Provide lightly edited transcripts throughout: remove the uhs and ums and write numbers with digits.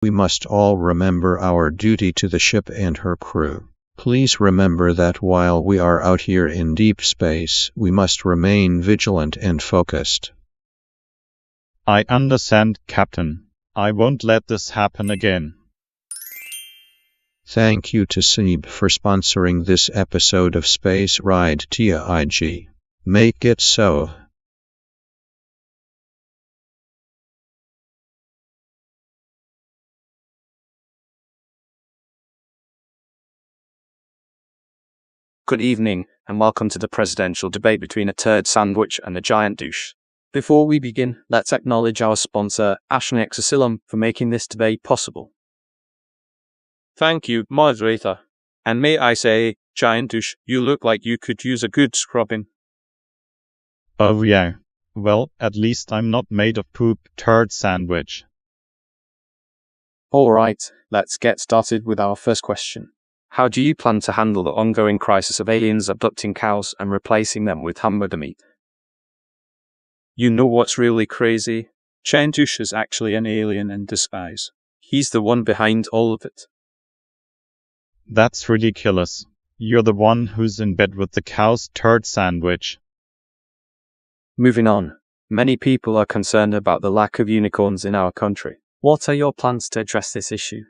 We must all remember our duty to the ship and her crew. Please remember that while we are out here in deep space, we must remain vigilant and focused. I understand, Captain. I won't let this happen again. Thank you to Sneeb for sponsoring this episode of Space Ride TIG. Make it so. Good evening, and welcome to the presidential debate between a turd sandwich and a giant douche. Before we begin, let's acknowledge our sponsor, Ashnex Asylum, for making this debate possible. Thank you, moderator. And may I say, giant douche, you look like you could use a good scrubbing. Oh yeah. Well, at least I'm not made of poop, turd sandwich. Alright, let's get started with our first question. How do you plan to handle the ongoing crisis of aliens abducting cows and replacing them with hamburger meat? You know what's really crazy? Giant douche is actually an alien in disguise. He's the one behind all of it. That's ridiculous. You're the one who's in bed with the cow's turd sandwich. Moving on. Many people are concerned about the lack of unicorns in our country. What are your plans to address this issue?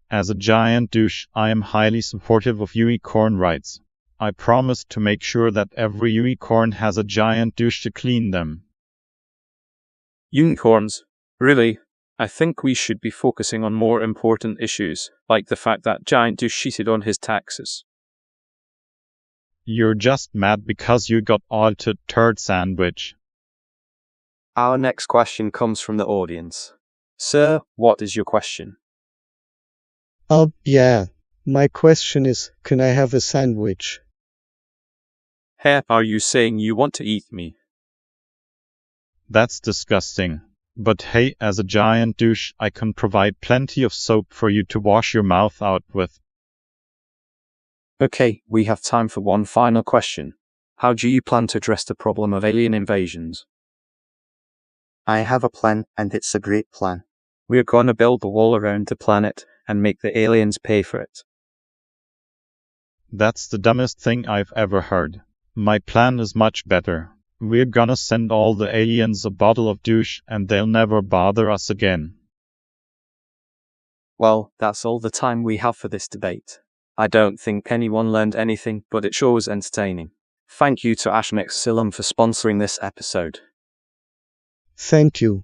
As a giant douche, I am highly supportive of unicorn rights. I promise to make sure that every unicorn has a giant douche to clean them. Unicorns? Really? I think we should be focusing on more important issues, like the fact that Giant Douche cheated on his taxes. You're just mad because you got altered turd sandwich. Our next question comes from the audience. Sir, what is your question? Yeah. My question is, can I have a sandwich? Hey, are you saying you want to eat me? That's disgusting. But hey, as a giant douche, I can provide plenty of soap for you to wash your mouth out with. Okay, we have time for one final question. How do you plan to address the problem of alien invasions? I have a plan, and it's a great plan. We're gonna build a wall around the planet and make the aliens pay for it. That's the dumbest thing I've ever heard. My plan is much better. We're gonna send all the aliens a bottle of douche and they'll never bother us again. Well, that's all the time we have for this debate. I don't think anyone learned anything, but it sure was entertaining. Thank you to Ashnex Asylum for sponsoring this episode. Thank you.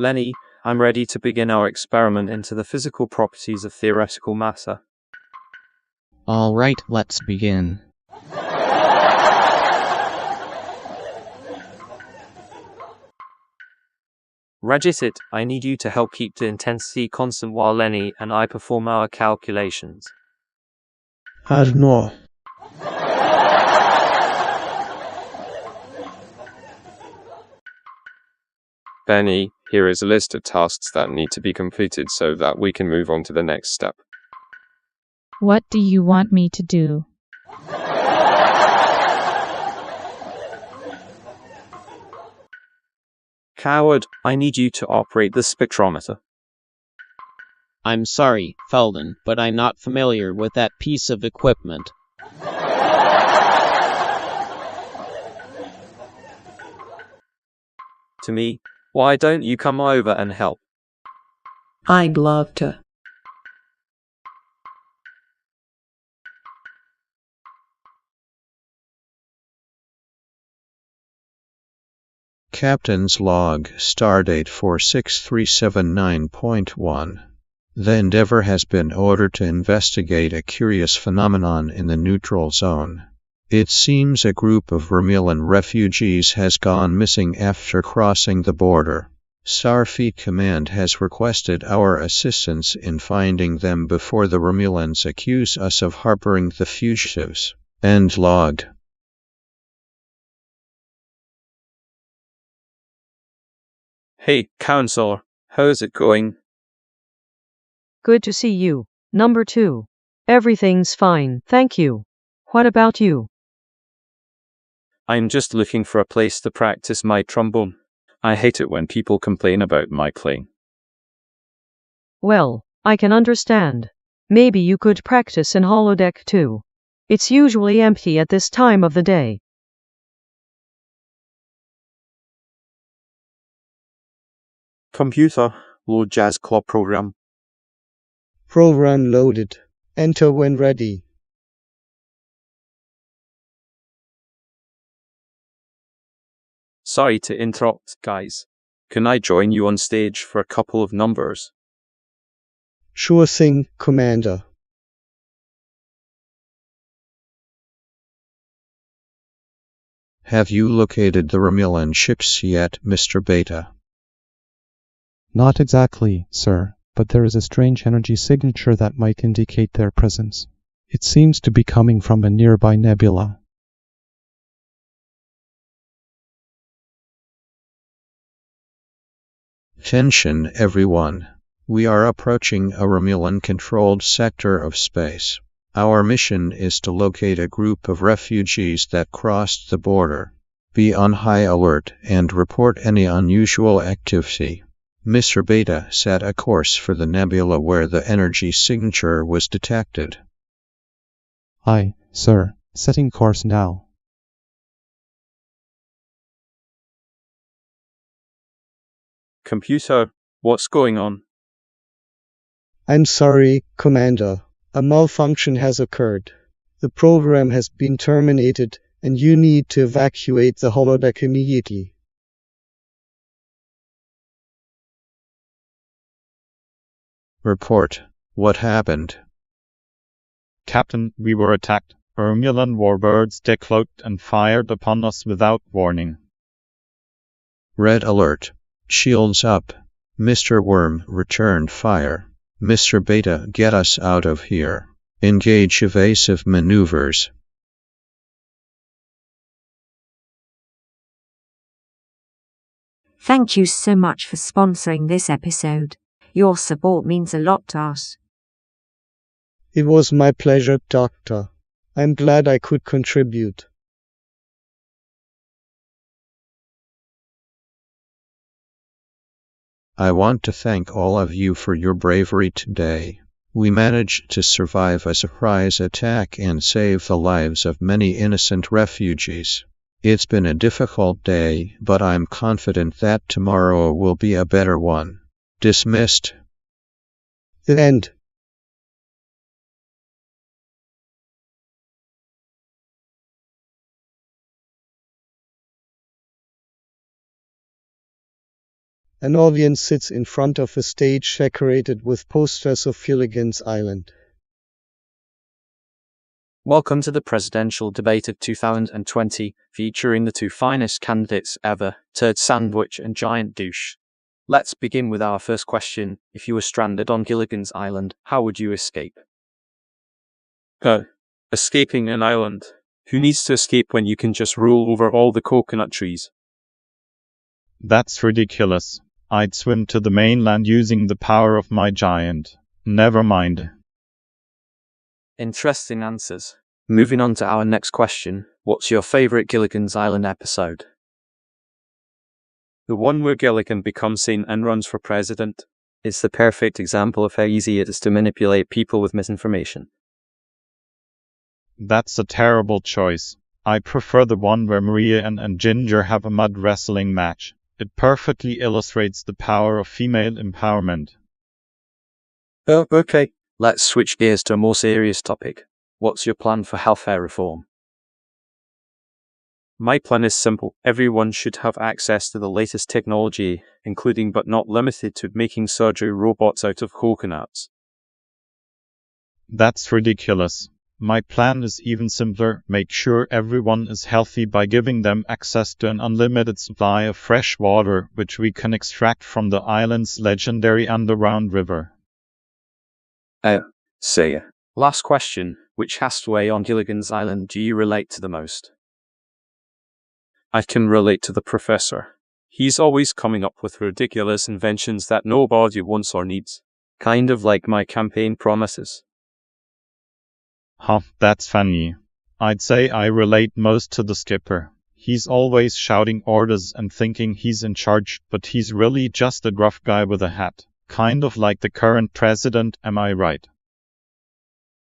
Lenny, I'm ready to begin our experiment into the physical properties of theoretical matter. All right, let's begin. Rajisit, I need you to help keep the intensity constant while Lenny and I perform our calculations. No. Benny, here is a list of tasks that need to be completed so that we can move on to the next step. What do you want me to do? Coward, I need you to operate the spectrometer. I'm sorry, Felden, but I'm not familiar with that piece of equipment. To me, why don't you come over and help? I'd love to. Captain's Log, Stardate 46379.1. The Endeavour has been ordered to investigate a curious phenomenon in the neutral zone. It seems a group of Romulan refugees has gone missing after crossing the border. Starfleet Command has requested our assistance in finding them before the Romulans accuse us of harboring the fugitives. End log. Hey, Counselor, how's it going? Good to see you, number 2. Everything's fine, thank you. What about you? I'm just looking for a place to practice my trombone. I hate it when people complain about my playing. Well, I can understand. Maybe you could practice in holodeck too. It's usually empty at this time of the day. Computer, load Jazz Club program. Program loaded. Enter when ready. Sorry to interrupt, guys. Can I join you on stage for a couple of numbers? Sure thing, Commander. Have you located the Romulan ships yet, Mr. Beta? Not exactly, sir, but there is a strange energy signature that might indicate their presence. It seems to be coming from a nearby nebula. Attention, everyone. We are approaching a Romulan-controlled sector of space. Our mission is to locate a group of refugees that crossed the border. Be on high alert and report any unusual activity. Mr. Beta set a course for the nebula where the energy signature was detected. Aye, sir. Setting course now. Computer, what's going on? I'm sorry, Commander. A malfunction has occurred. The program has been terminated, and you need to evacuate the holodeck immediately. Report. What happened? Captain, we were attacked. Romulan warbirds decloaked and fired upon us without warning. Red alert. Shields up. Mr. Worm, return fire. Mr. Beta, get us out of here. Engage evasive maneuvers. Thank you so much for sponsoring this episode. Your support means a lot to us. It was my pleasure, Doctor. I'm glad I could contribute. I want to thank all of you for your bravery today. We managed to survive a surprise attack and save the lives of many innocent refugees. It's been a difficult day, but I'm confident that tomorrow will be a better one. Dismissed. The end. An audience sits in front of a stage decorated with posters of Gilligan's Island. Welcome to the presidential debate of 2020, featuring the two finest candidates ever, Turd Sandwich and Giant Douche. Let's begin with our first question. If you were stranded on Gilligan's Island, how would you escape? Escaping an island. Who needs to escape when you can just rule over all the coconut trees? That's ridiculous. I'd swim to the mainland using the power of my giant. Never mind. Interesting answers. Moving on to our next question. What's your favorite Gilligan's Island episode? The one where Gilligan becomes sane and runs for president. It's the perfect example of how easy it is to manipulate people with misinformation. That's a terrible choice. I prefer the one where Maria and Ginger have a mud wrestling match. It perfectly illustrates the power of female empowerment. Oh, okay. Let's switch gears to a more serious topic. What's your plan for healthcare reform? My plan is simple. Everyone should have access to the latest technology, including but not limited to making surgery robots out of coconuts. That's ridiculous. My plan is even simpler. Make sure everyone is healthy by giving them access to an unlimited supply of fresh water, which we can extract from the island's legendary underground river. Last question. Which castaway on Gilligan's Island do you relate to the most? I can relate to the professor. He's always coming up with ridiculous inventions that nobody wants or needs. Kind of like my campaign promises. Huh, that's funny. I'd say I relate most to the skipper. He's always shouting orders and thinking he's in charge, but he's really just a gruff guy with a hat. Kind of like the current president, am I right?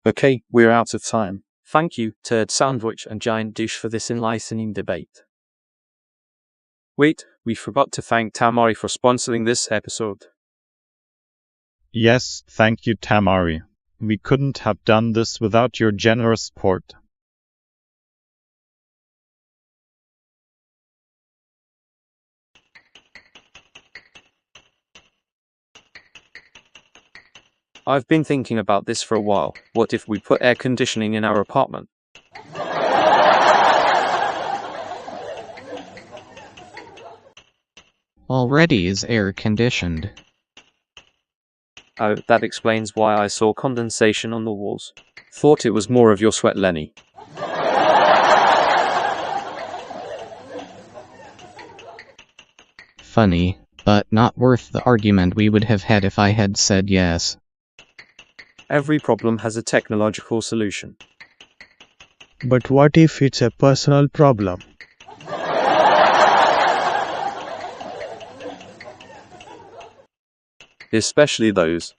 Okay, we're out of time. Thank you, Turd Sandwich and Giant Douche, for this enlightening debate. Wait, we forgot to thank Tamari for sponsoring this episode. Yes, thank you, Tamari. We couldn't have done this without your generous support. I've been thinking about this for a while. What if we put air conditioning in our apartment? Already is air conditioned. Oh, that explains why I saw condensation on the walls. Thought it was more of your sweat, Lenny. Funny, but not worth the argument we would have had if I had said yes. Every problem has a technological solution. But what if it's a personal problem? Especially those.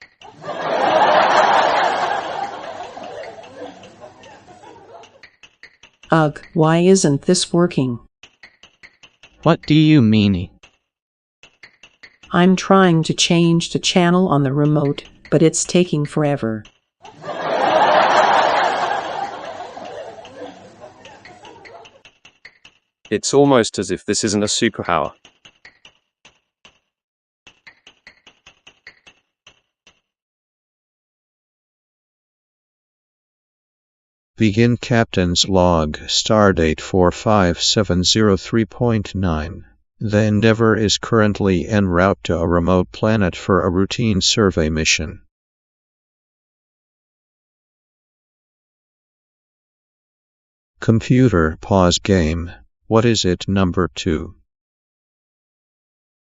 Ugh, why isn't this working? What do you mean? I'm trying to change the channel on the remote, but it's taking forever. It's almost as if this isn't a superpower. Begin Captain's Log, Stardate 45703.9. The Endeavour is currently en route to a remote planet for a routine survey mission. Computer, pause game. What is it, number 2?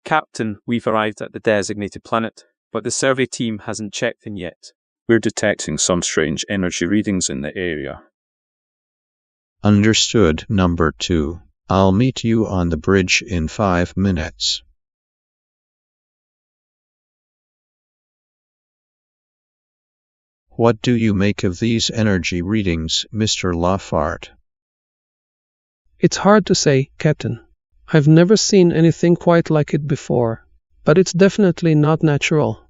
Captain, we've arrived at the designated planet, but the survey team hasn't checked in yet. We're detecting some strange energy readings in the area. Understood, number 2. I'll meet you on the bridge in 5 minutes. What do you make of these energy readings, Mr. Lafart? It's hard to say, Captain. I've never seen anything quite like it before, but it's definitely not natural.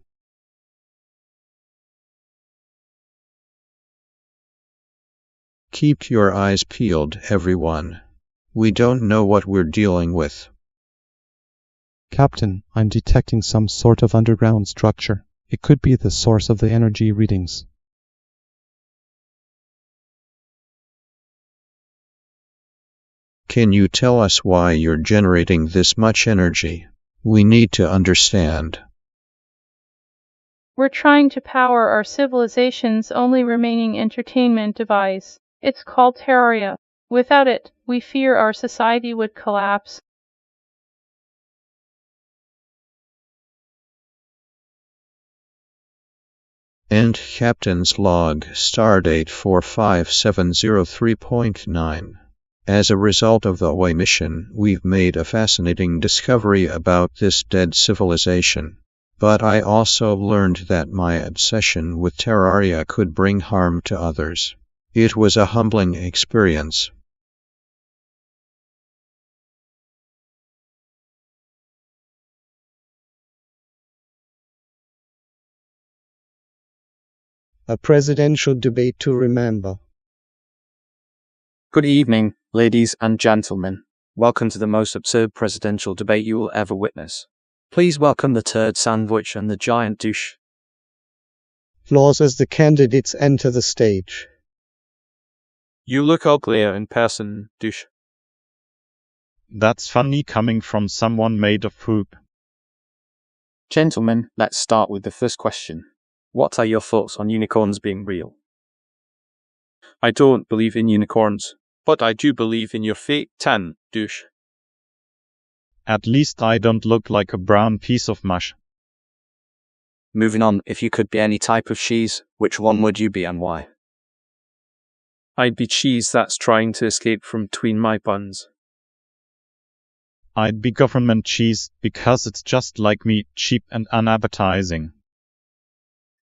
Keep your eyes peeled, everyone. We don't know what we're dealing with. Captain, I'm detecting some sort of underground structure. It could be the source of the energy readings. Can you tell us why you're generating this much energy? We need to understand. We're trying to power our civilization's only remaining entertainment device. It's called Terraria. Without it, we fear our society would collapse. End Captain's Log, Stardate 45703.9. As a result of the away mission, we've made a fascinating discovery about this dead civilization. But I also learned that my obsession with Terraria could bring harm to others. It was a humbling experience. A presidential debate to remember. Good evening, ladies and gentlemen. Welcome to the most absurd presidential debate you will ever witness. Please welcome the Turd Sandwich and the Giant Douche. Applause as the candidates enter the stage. You look uglier in person, douche. That's funny coming from someone made of poop. Gentlemen, let's start with the first question. What are your thoughts on unicorns being real? I don't believe in unicorns, but I do believe in your fake tan, douche. At least I don't look like a brown piece of mush. Moving on, if you could be any type of cheese, which one would you be and why? I'd be cheese that's trying to escape from between my buns. I'd be government cheese because it's just like me, cheap and unappetizing.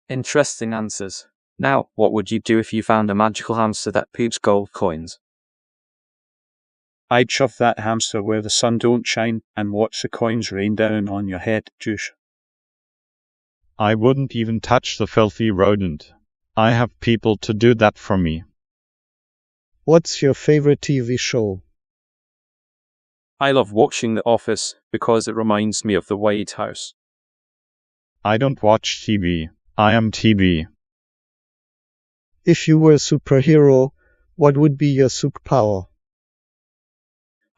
Interesting answers. Now, what would you do if you found a magical hamster that poops gold coins? I'd shove that hamster where the sun don't shine and watch the coins rain down on your head, douche. I wouldn't even touch the filthy rodent. I have people to do that for me. What's your favorite TV show? I love watching The Office because it reminds me of the White House. I don't watch TV. I am TV. If you were a superhero, what would be your superpower?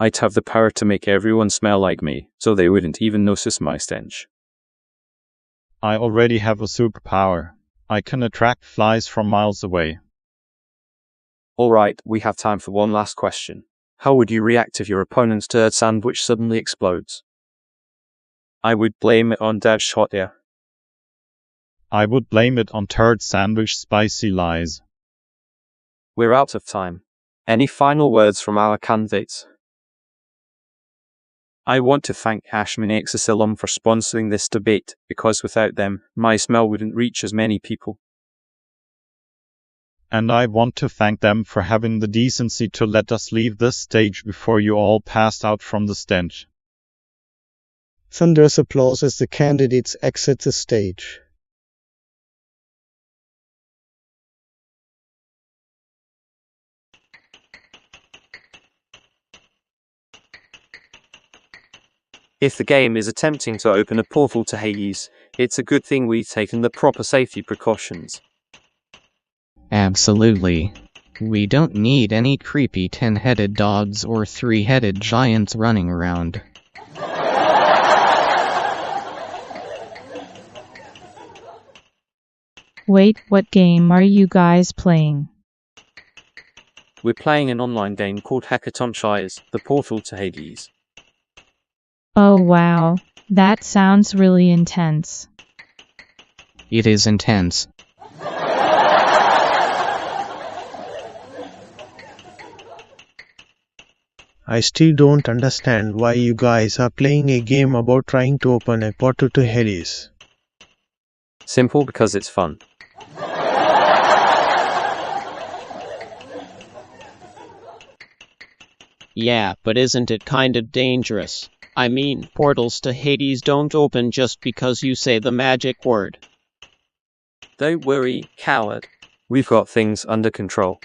I'd have the power to make everyone smell like me, so they wouldn't even notice my stench. I already have a superpower. I can attract flies from miles away. Alright, we have time for one last question. How would you react if your opponent's turd sandwich suddenly explodes? I would blame it on Dad's hot air. I would blame it on turd sandwich spicy lies. We're out of time. Any final words from our candidates? I want to thank InfiniTV for sponsoring this debate, because without them, my smell wouldn't reach as many people. And I want to thank them for having the decency to let us leave this stage before you all passed out from the stench. Thunderous applause as the candidates exit the stage. If the game is attempting to open a portal to Hades, it's a good thing we've taken the proper safety precautions. Absolutely. We don't need any creepy 10-headed dogs or 3-headed giants running around. Wait, what game are you guys playing? We're playing an online game called Hackathon Shires, the portal to Hades. Oh wow, that sounds really intense. It is intense. I still don't understand why you guys are playing a game about trying to open a portal to Hades. Simple, because it's fun. Yeah, but isn't it kind of dangerous? I mean, portals to Hades don't open just because you say the magic word. Don't worry, coward. We've got things under control.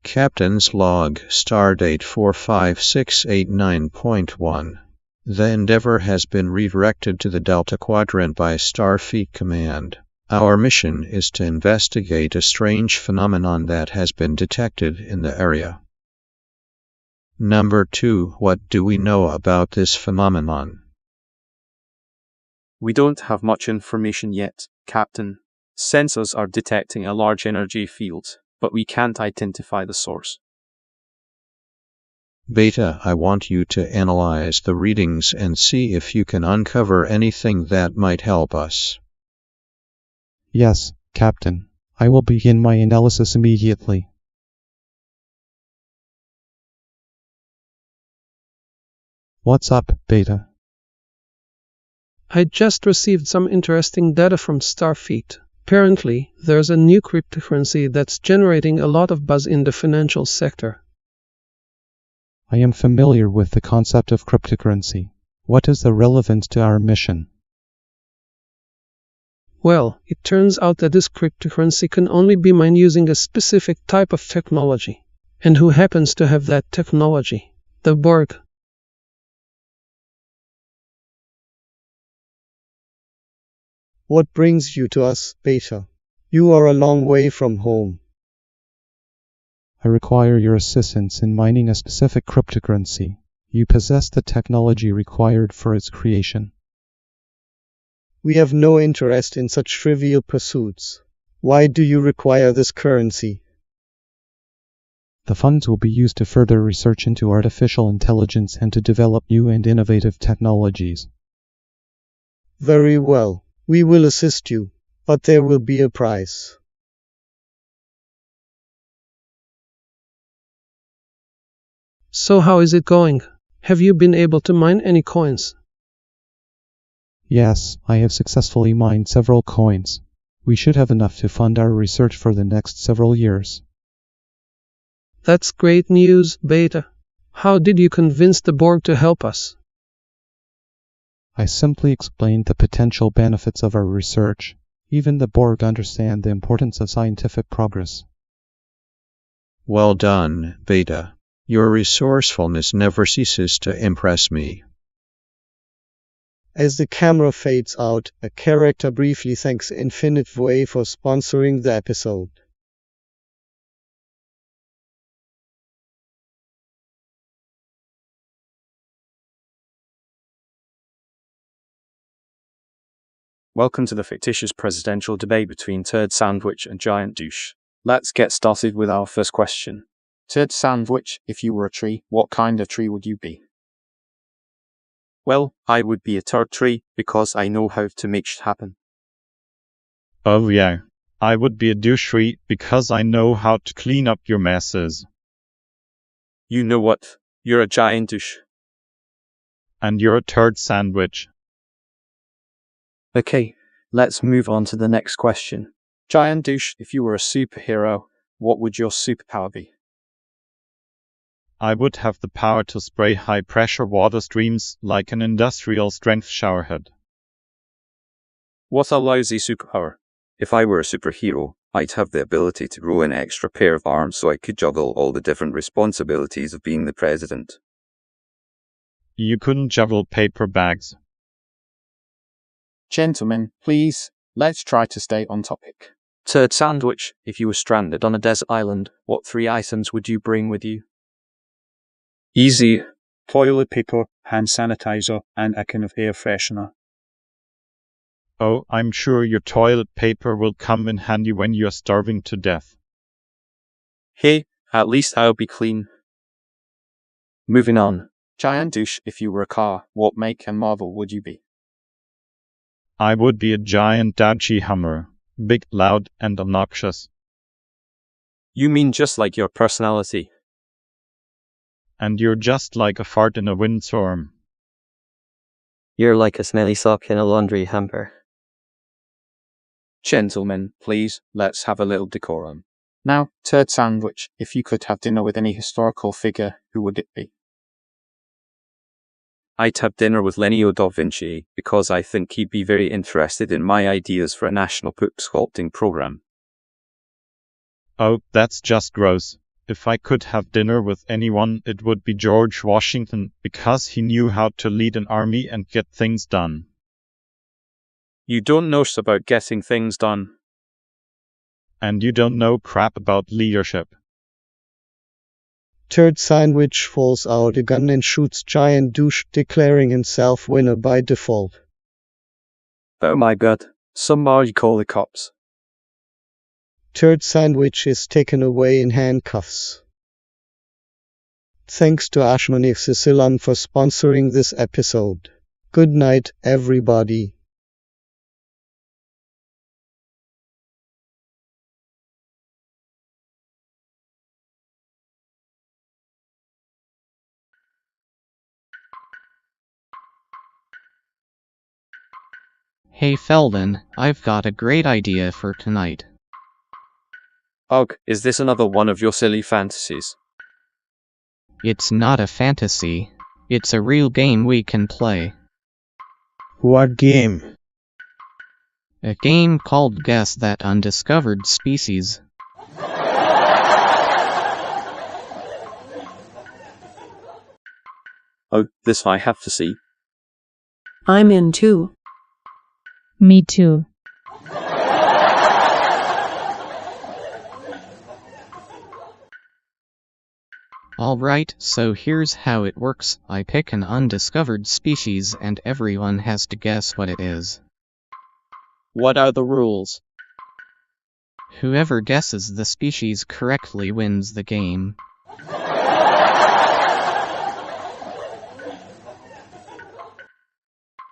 Captain's Log, Stardate 45689.1. The Endeavour has been redirected to the Delta Quadrant by Starfleet Command. Our mission is to investigate a strange phenomenon that has been detected in the area. Number 2. What do we know about this phenomenon? We don't have much information yet, Captain. Sensors are detecting a large energy field, but we can't identify the source. Beta, I want you to analyze the readings and see if you can uncover anything that might help us. Yes, Captain. I will begin my analysis immediately. What's up, Beta? I just received some interesting data from Starfleet. Apparently, there's a new cryptocurrency that's generating a lot of buzz in the financial sector. I am familiar with the concept of cryptocurrency. What is the relevance to our mission? Well, it turns out that this cryptocurrency can only be mined using a specific type of technology. And who happens to have that technology? The Borg. What brings you to us, Beta? You are a long way from home. I require your assistance in mining a specific cryptocurrency. You possess the technology required for its creation. We have no interest in such trivial pursuits. Why do you require this currency? The funds will be used to further research into artificial intelligence and to develop new and innovative technologies. Very well. We will assist you, but there will be a price. So how is it going? Have you been able to mine any coins? Yes, I have successfully mined several coins. We should have enough to fund our research for the next several years. That's great news, Beta. How did you convince the Borg to help us? I simply explained the potential benefits of our research. Even the Borg understand the importance of scientific progress. Well done, Beta. Your resourcefulness never ceases to impress me. As the camera fades out, a character briefly thanks InfiniTV for sponsoring the episode. Welcome to the fictitious presidential debate between Turd Sandwich and Giant Douche. Let's get started with our first question. Turd Sandwich, if you were a tree, what kind of tree would you be? Well, I would be a turd tree, because I know how to make shit happen. Oh yeah. I would be a douche tree, because I know how to clean up your messes. You know what? You're a giant douche. And you're a turd sandwich. Okay, let's move on to the next question. Giant Douche, if you were a superhero, what would your superpower be? I would have the power to spray high-pressure water streams like an industrial-strength showerhead. What a lousy superpower. If I were a superhero, I'd have the ability to grow an extra pair of arms so I could juggle all the different responsibilities of being the president. You couldn't juggle paper bags. Gentlemen, please, let's try to stay on topic. Turd Sandwich, if you were stranded on a desert island, what 3 items would you bring with you? Easy. Toilet paper, hand sanitizer, and a can of air freshener. Oh, I'm sure your toilet paper will come in handy when you're starving to death. Hey, at least I'll be clean. Moving on. Giant Douche, if you were a car, what make and model would you be? I would be a giant Daci Hummer. Big, loud, and obnoxious. You mean just like your personality? And you're just like a fart in a windstorm. You're like a smelly sock in a laundry hamper. Gentlemen, please, let's have a little decorum. Now, Turd Sandwich, if you could have dinner with any historical figure, who would it be? I'd have dinner with Leonardo da Vinci, because I think he'd be very interested in my ideas for a national poop sculpting program. Oh, that's just gross. If I could have dinner with anyone, it would be George Washington, because he knew how to lead an army and get things done. You don't know about getting things done. And you don't know crap about leadership. Turd Sandwich falls out a gun and shoots Giant Douche, declaring himself winner by default. Oh my god, somebody call the cops. Turd Sandwich is taken away in handcuffs. Thanks to InfiniTV for sponsoring this episode. Good night, everybody. Hey Feldon, I've got a great idea for tonight. Ugh, is this another one of your silly fantasies? It's not a fantasy. It's a real game we can play. What game? A game called Guess That Undiscovered Species. Oh, this I have to see. I'm in too. Me too. Alright, so here's how it works. I pick an undiscovered species and everyone has to guess what it is. What are the rules? Whoever guesses the species correctly wins the game.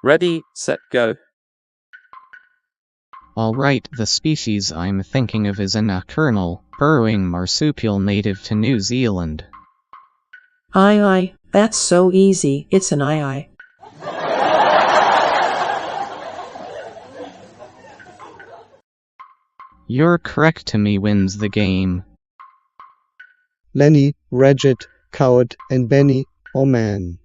Ready, set, go. Alright, the species I'm thinking of is a nocturnal, burrowing marsupial native to New Zealand. Aye, that's so easy, it's an aye. You're correct. To me wins the game. Lenny, Regit, Coward, and Benny, oh man.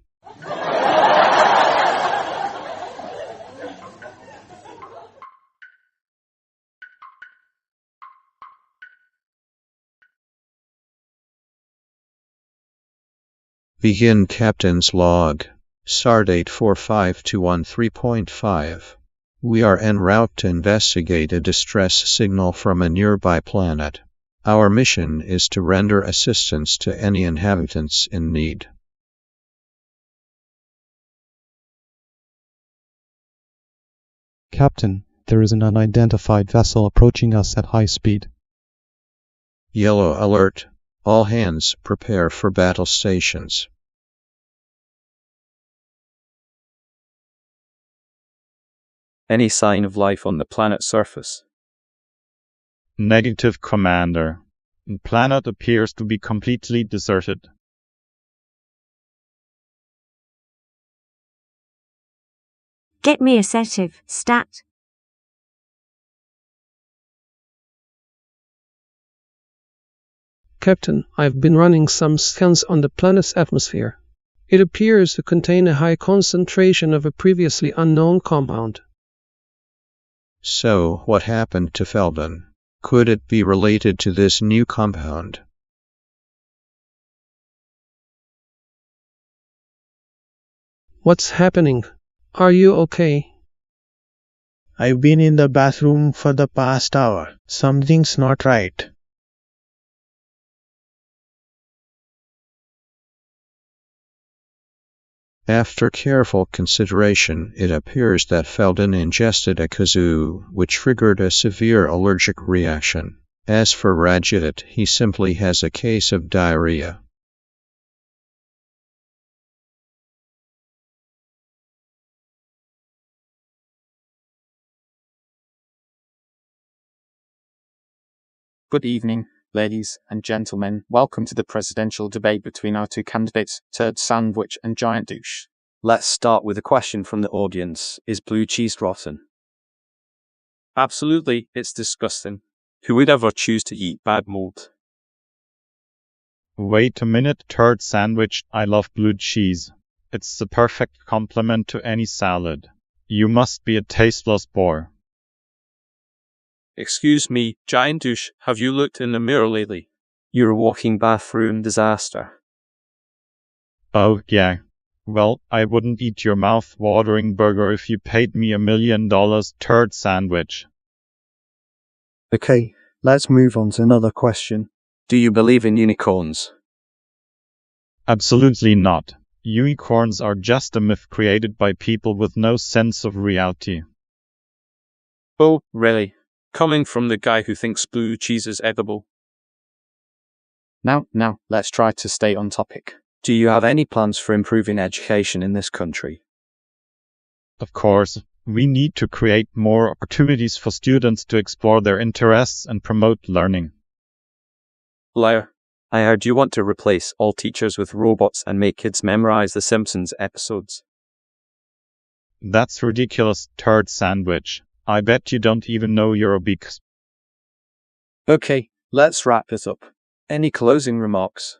Begin Captain's Log. Stardate 45213.5. We are en route to investigate a distress signal from a nearby planet. Our mission is to render assistance to any inhabitants in need. Captain, there is an unidentified vessel approaching us at high speed. Yellow alert. All hands prepare for battle stations. Any sign of life on the planet's surface? Negative, Commander. The planet appears to be completely deserted. Get me a sedative, stat. Captain, I've been running some scans on the planet's atmosphere. It appears to contain a high concentration of a previously unknown compound. So, what happened to Feldon? Could it be related to this new compound? What's happening? Are you okay? I've been in the bathroom for the past hour. Something's not right. After careful consideration, it appears that Feldon ingested a kazoo, which triggered a severe allergic reaction. As for Rajit, he simply has a case of diarrhea. Good evening, ladies and gentlemen. Welcome to the presidential debate between our two candidates, Turd Sandwich and Giant Douche. Let's start with a question from the audience. Is blue cheese rotten? Absolutely, it's disgusting. Who would ever choose to eat bad mold? Wait a minute, Turd Sandwich. I love blue cheese. It's the perfect complement to any salad. You must be a tasteless bore. Excuse me, Giant Douche, have you looked in the mirror lately? You're a walking bathroom disaster. Oh, yeah. Well, I wouldn't eat your mouth-watering burger if you paid me $1 million, Turd Sandwich. Okay, let's move on to another question. Do you believe in unicorns? Absolutely not. Unicorns are just a myth created by people with no sense of reality. Oh, really? Coming from the guy who thinks blue cheese is edible. Now, let's try to stay on topic. Do you have any plans for improving education in this country? Of course, we need to create more opportunities for students to explore their interests and promote learning. Liar. I heard you want to replace all teachers with robots and make kids memorize the Simpsons episodes. That's ridiculous, Turd Sandwich. I bet you don't even know you're obese. Okay, let's wrap this up. Any closing remarks?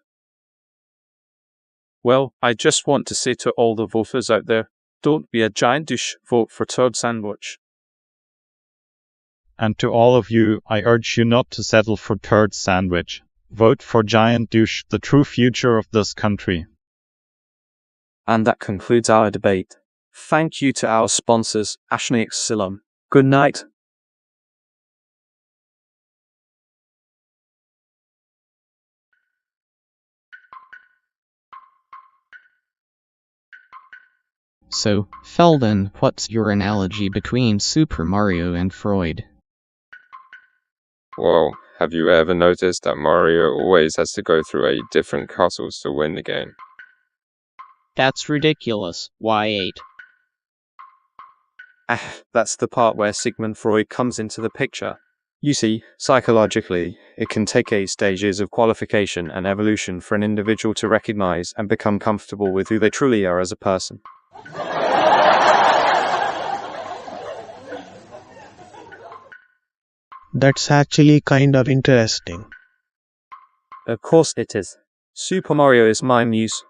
Well, I just want to say to all the voters out there, don't be a giant douche, vote for Turd Sandwich. And to all of you, I urge you not to settle for Turd Sandwich. Vote for Giant Douche, the true future of this country. And that concludes our debate. Thank you to our sponsors, InfiniTV. Good night. So, Feldon, what's your analogy between Super Mario and Freud? Well, Have you ever noticed that Mario always has to go through 8 different castles to win the game? That's ridiculous. Why 8? That's the part where Sigmund Freud comes into the picture. You see, psychologically, it can take 8 stages of qualification and evolution for an individual to recognize and become comfortable with who they truly are as a person. That's actually kind of interesting. Of course it is. Super Mario is my muse.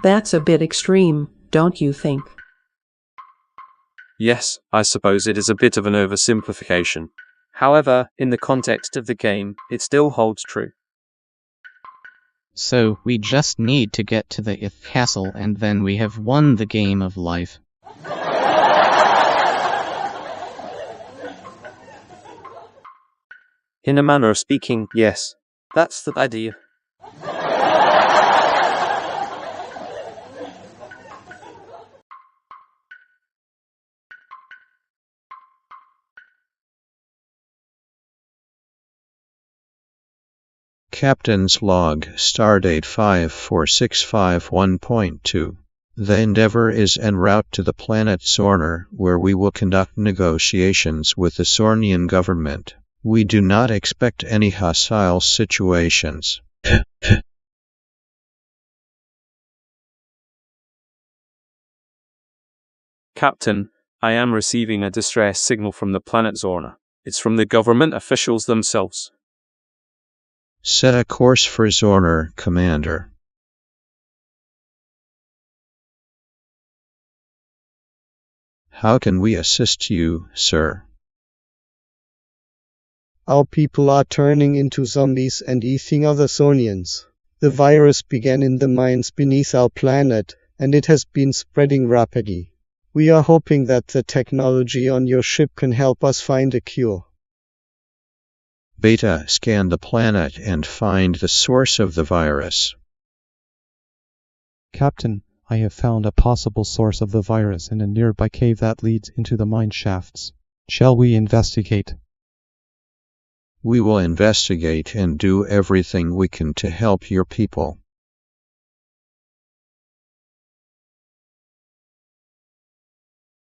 That's a bit extreme, don't you think? Yes, I suppose it is a bit of an oversimplification. However, in the context of the game, it still holds true. So, we just need to get to the If Castle and then we have won the game of life. In a manner of speaking, yes. That's the idea. Captain's Log, Stardate 54651.2. The Endeavour is en route to the planet Zorner, where we will conduct negotiations with the Zornian government. We do not expect any hostile situations. Captain, I am receiving a distress signal from the planet Zorna. It's from the government officials themselves. Set a course for Zorner, Commander. How can we assist you, sir? Our people are turning into zombies and eating other Sonians. The virus began in the mines beneath our planet, and it has been spreading rapidly. We are hoping that the technology on your ship can help us find a cure. Beta, scan the planet and find the source of the virus. Captain, I have found a possible source of the virus in a nearby cave that leads into the mine shafts. Shall we investigate? We will investigate and do everything we can to help your people.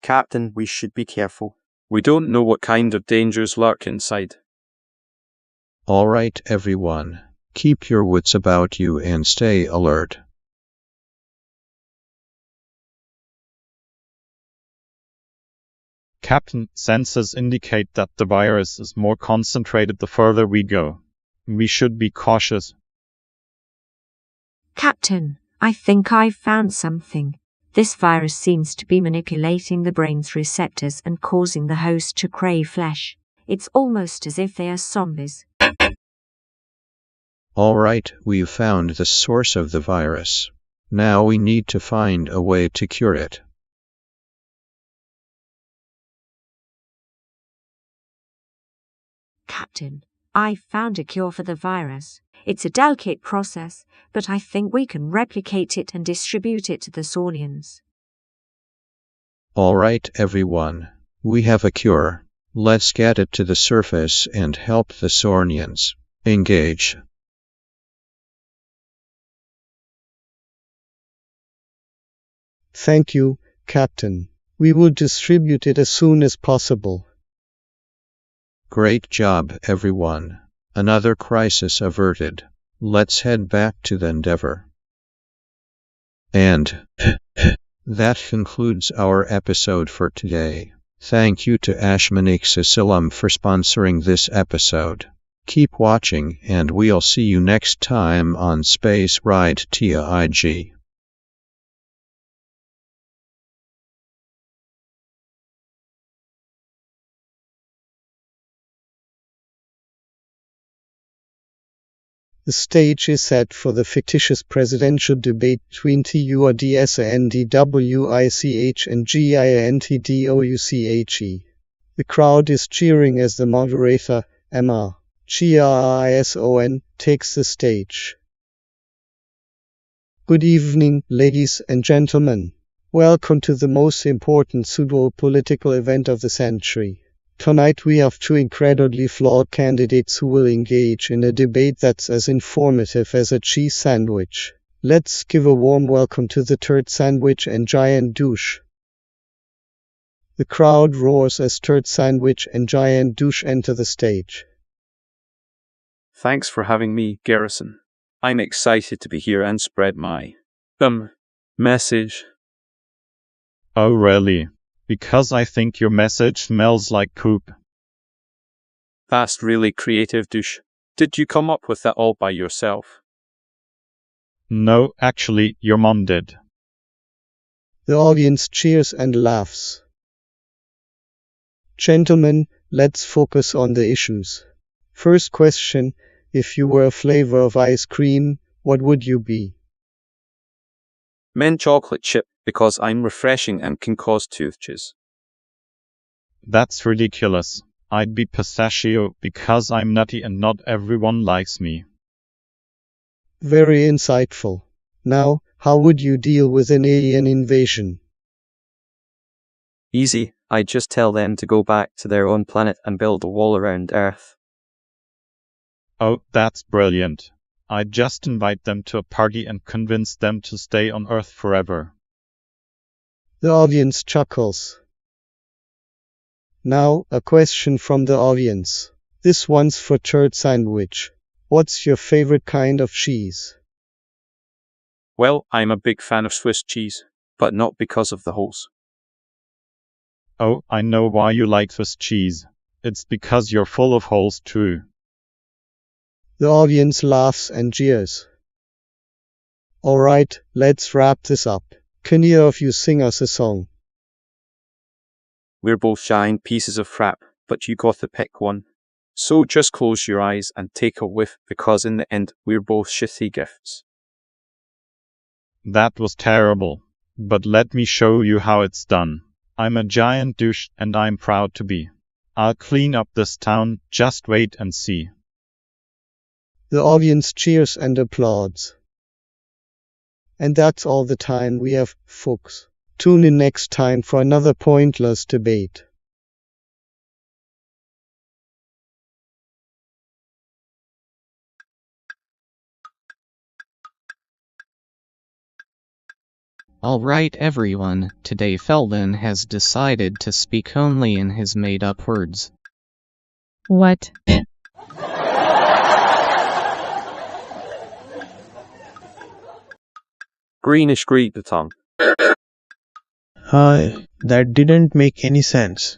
Captain, we should be careful. We don't know what kind of dangers lurk inside. All right, everyone. Keep your wits about you and stay alert. Captain, sensors indicate that the virus is more concentrated the further we go. We should be cautious. Captain, I think I've found something. This virus seems to be manipulating the brain's receptors and causing the host to crave flesh. It's almost as if they are zombies. All right, we've found the source of the virus. Now we need to find a way to cure it. Captain, I found a cure for the virus. It's a delicate process, but I think we can replicate it and distribute it to the Sonians. All right, everyone. We have a cure. Let's get it to the surface and help the Sonians. Engage. Thank you, Captain. We will distribute it as soon as possible. Great job, everyone. Another crisis averted. Let's head back to the Endeavour. And that concludes our episode for today. Thank you to Ashmanix Asylum for sponsoring this episode. Keep watching and we'll see you next time on Space Ride TIG. The stage is set for the fictitious presidential debate between TURDSANDWICH and GIANTDOUCHE. The crowd is cheering as the moderator, Emma Chison, takes the stage. Good evening, ladies and gentlemen. Welcome to the most important pseudo-political event of the century. Tonight we have two incredibly flawed candidates who will engage in a debate that's as informative as a cheese sandwich. Let's give a warm welcome to the turd sandwich and giant douche. The crowd roars as turd sandwich and giant douche enter the stage. Thanks for having me, Garrison. I'm excited to be here and spread my message. Oh really? Because I think your message smells like poop. That's really creative, douche. Did you come up with that all by yourself? No, actually, your mom did. The audience cheers and laughs. Gentlemen, let's focus on the issues. First question, if you were a flavor of ice cream, what would you be? Mint chocolate chip, because I'm refreshing and can cause toothaches. That's ridiculous. I'd be pistachio because I'm nutty and not everyone likes me. Very insightful. Now, how would you deal with an alien invasion? Easy, I'd just tell them to go back to their own planet and build a wall around Earth. Oh, that's brilliant. I'd just invite them to a party and convince them to stay on Earth forever. The audience chuckles. Now, a question from the audience. This one's for turd sandwich. What's your favorite kind of cheese? Well, I'm a big fan of Swiss cheese, but not because of the holes. Oh, I know why you like Swiss cheese. It's because you're full of holes too. The audience laughs and jeers. Alright, let's wrap this up. Can either of you sing us a song? We're both giant pieces of crap, but you got to pick one. So just close your eyes and take a whiff, because in the end, we're both shitty gifts. That was terrible. But let me show you how it's done. I'm a giant douche and I'm proud to be. I'll clean up this town, just wait and see. The audience cheers and applauds. And that's all the time we have, folks. Tune in next time for another pointless debate. Alright everyone, today Feldon has decided to speak only in his made-up words. What? Greenish green the tongue. That didn't make any sense.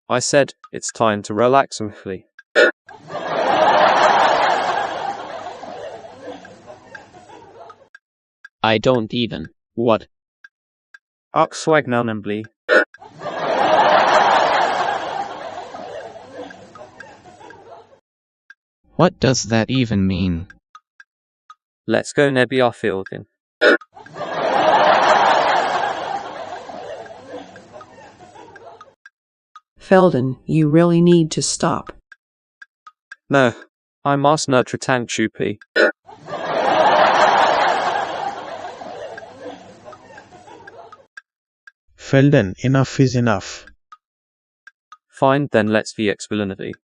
I said, it's time to relax and flee. I don't even. What? Oxwagnan and blee. What does that even mean? Let's go Nebby off fielding. Feldon, you really need to stop. No, I must not return Choopy. Feldon, enough is enough. Fine, then let's be explanatory.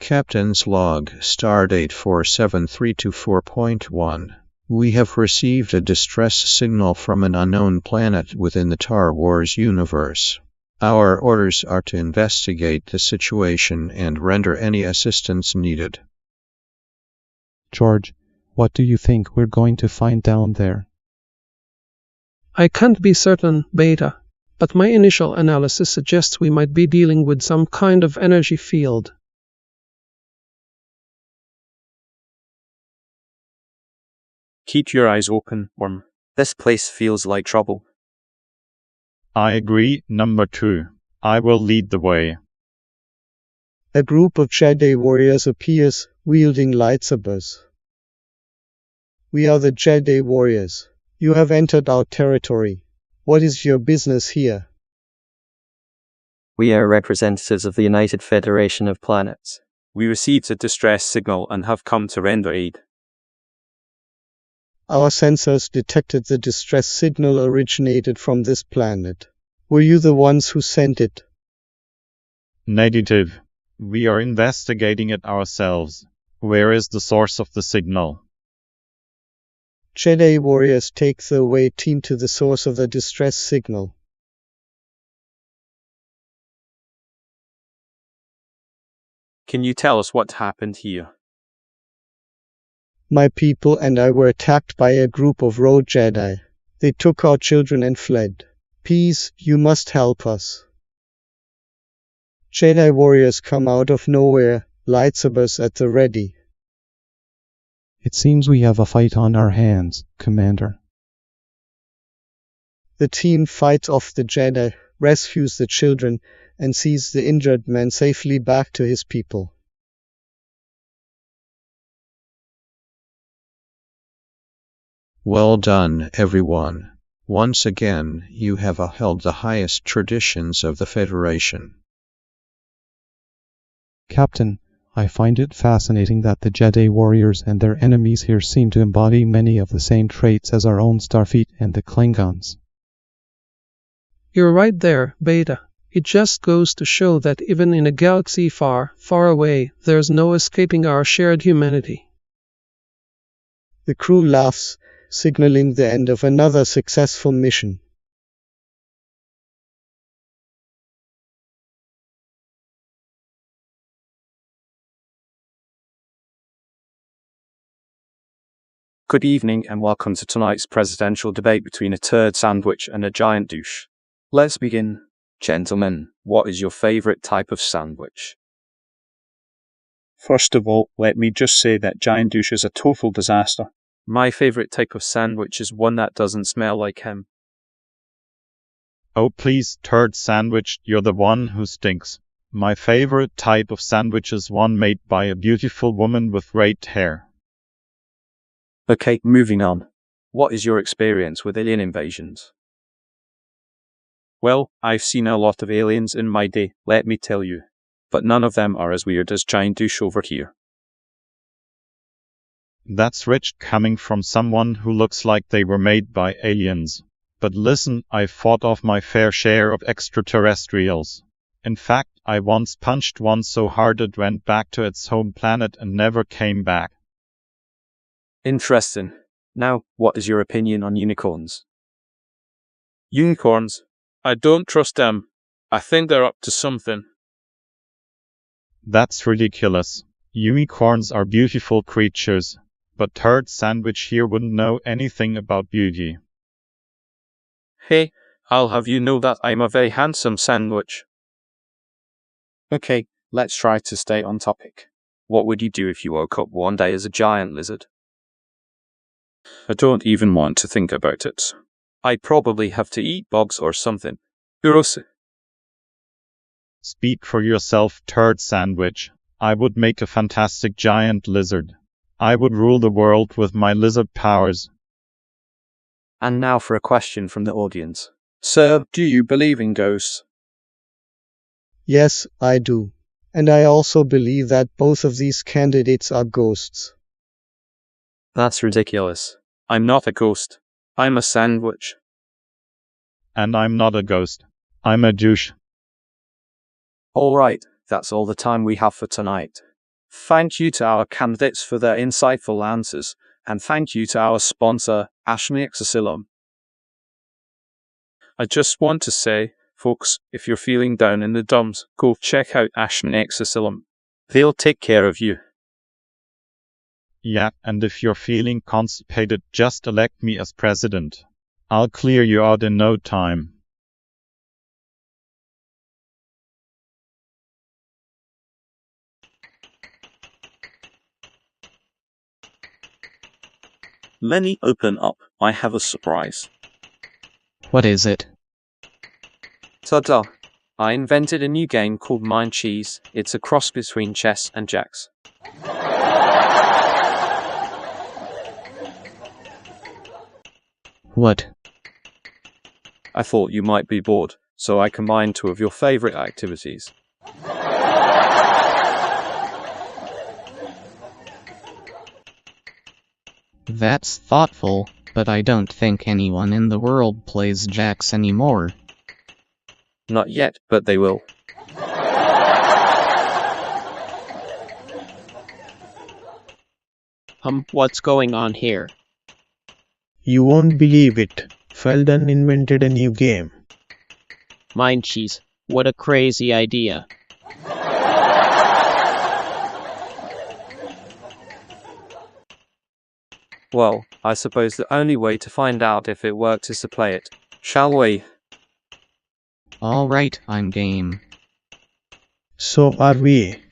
Captain's log, stardate 47324.1. We have received a distress signal from an unknown planet within the Star Wars universe. Our orders are to investigate the situation and render any assistance needed. George, what do you think we're going to find down there? I can't be certain, Beta, but my initial analysis suggests we might be dealing with some kind of energy field. Keep your eyes open, Worm. This place feels like trouble. I agree, number 2. I will lead the way. A group of Jedi warriors appears, wielding lightsabers. We are the Jedi warriors. You have entered our territory. What is your business here? We are representatives of the United Federation of Planets. We received a distress signal and have come to render aid. Our sensors detected the distress signal originated from this planet. Were you the ones who sent it? Negative. We are investigating it ourselves. Where is the source of the signal? Jedi warriors take the away team to the source of the distress signal. Can you tell us what happened here? My people and I were attacked by a group of rogue Jedi. They took our children and fled. Please, you must help us. Jedi warriors come out of nowhere, lightsabers at the ready. It seems we have a fight on our hands, Commander. The team fights off the Jedi, rescues the children, and sees the injured man safely back to his people. Well done, everyone. Once again, you have upheld the highest traditions of the Federation. Captain, I find it fascinating that the Jedi warriors and their enemies here seem to embody many of the same traits as our own Starfleet and the Klingons. You're right there, Beta. It just goes to show that even in a galaxy far, far away, there's no escaping our shared humanity. The crew laughs, signaling the end of another successful mission. Good evening and welcome to tonight's presidential debate between a turd sandwich and a giant douche. Let's begin. Gentlemen, what is your favourite type of sandwich? First of all, let me just say that giant douche is a total disaster. My favourite type of sandwich is one that doesn't smell like him. Oh please, turd sandwich, you're the one who stinks. My favorite type of sandwich is one made by a beautiful woman with red hair. Okay, moving on. What is your experience with alien invasions? Well, I've seen a lot of aliens in my day, let me tell you. But none of them are as weird as giant douche over here. That's rich coming from someone who looks like they were made by aliens. But listen, I've fought off my fair share of extraterrestrials. In fact, I once punched one so hard it went back to its home planet and never came back. Interesting. Now, what is your opinion on unicorns? Unicorns? I don't trust them. I think they're up to something. That's ridiculous. Unicorns are beautiful creatures. But turd sandwich here wouldn't know anything about beauty. Hey, I'll have you know that I'm a very handsome sandwich. Okay, let's try to stay on topic. What would you do if you woke up one day as a giant lizard? I don't even want to think about it. I'd probably have to eat bugs or something. Gross. Speak for yourself, turd sandwich. I would make a fantastic giant lizard. I would rule the world with my lizard powers. And now for a question from the audience. Sir, do you believe in ghosts? Yes, I do. And I also believe that both of these candidates are ghosts. That's ridiculous. I'm not a ghost. I'm a sandwich. And I'm not a ghost. I'm a douche. Alright, that's all the time we have for tonight. Thank you to our candidates for their insightful answers, and thank you to our sponsor, InfiniTV. I just want to say, folks, if you're feeling down in the dumps, go check out InfiniTV. They'll take care of you. Yeah, and if you're feeling constipated, just elect me as president. I'll clear you out in no time. Let me open up. I have a surprise. What is it? Ta-da! I invented a new game called Mind Cheese. It's a cross between chess and jacks. What? I thought you might be bored, so I combined two of your favorite activities. That's thoughtful, but I don't think anyone in the world plays jacks anymore. Not yet, but they will. What's going on here? You won't believe it. Feldon invented a new game. Mind cheese. What a crazy idea. Well, I suppose the only way to find out if it worked is to play it. Shall we? Alright, I'm game. So are we.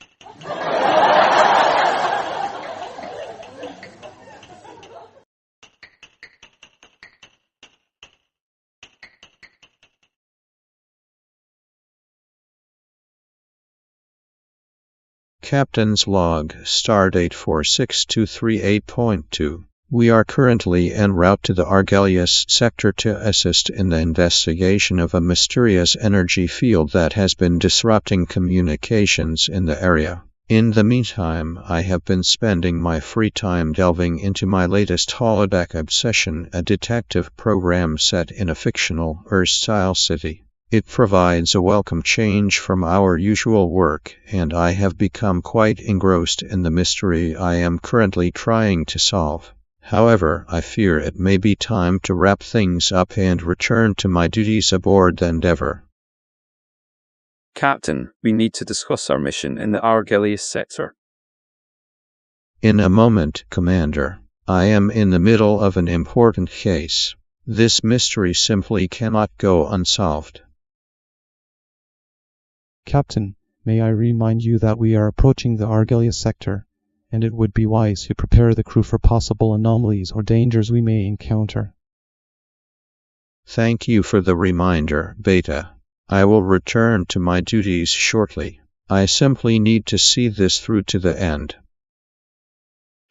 Captain's log, stardate 46238.2. We are currently en route to the Argelius sector to assist in the investigation of a mysterious energy field that has been disrupting communications in the area. In the meantime, I have been spending my free time delving into my latest holodeck obsession, a detective program set in a fictional Earth-style city. It provides a welcome change from our usual work, and I have become quite engrossed in the mystery I am currently trying to solve. However, I fear it may be time to wrap things up and return to my duties aboard the Endeavour. Captain, we need to discuss our mission in the Argelius sector. In a moment, Commander. I am in the middle of an important case. This mystery simply cannot go unsolved. Captain, may I remind you that we are approaching the Argelius sector, and it would be wise to prepare the crew for possible anomalies or dangers we may encounter. Thank you for the reminder, Beta. I will return to my duties shortly. I simply need to see this through to the end.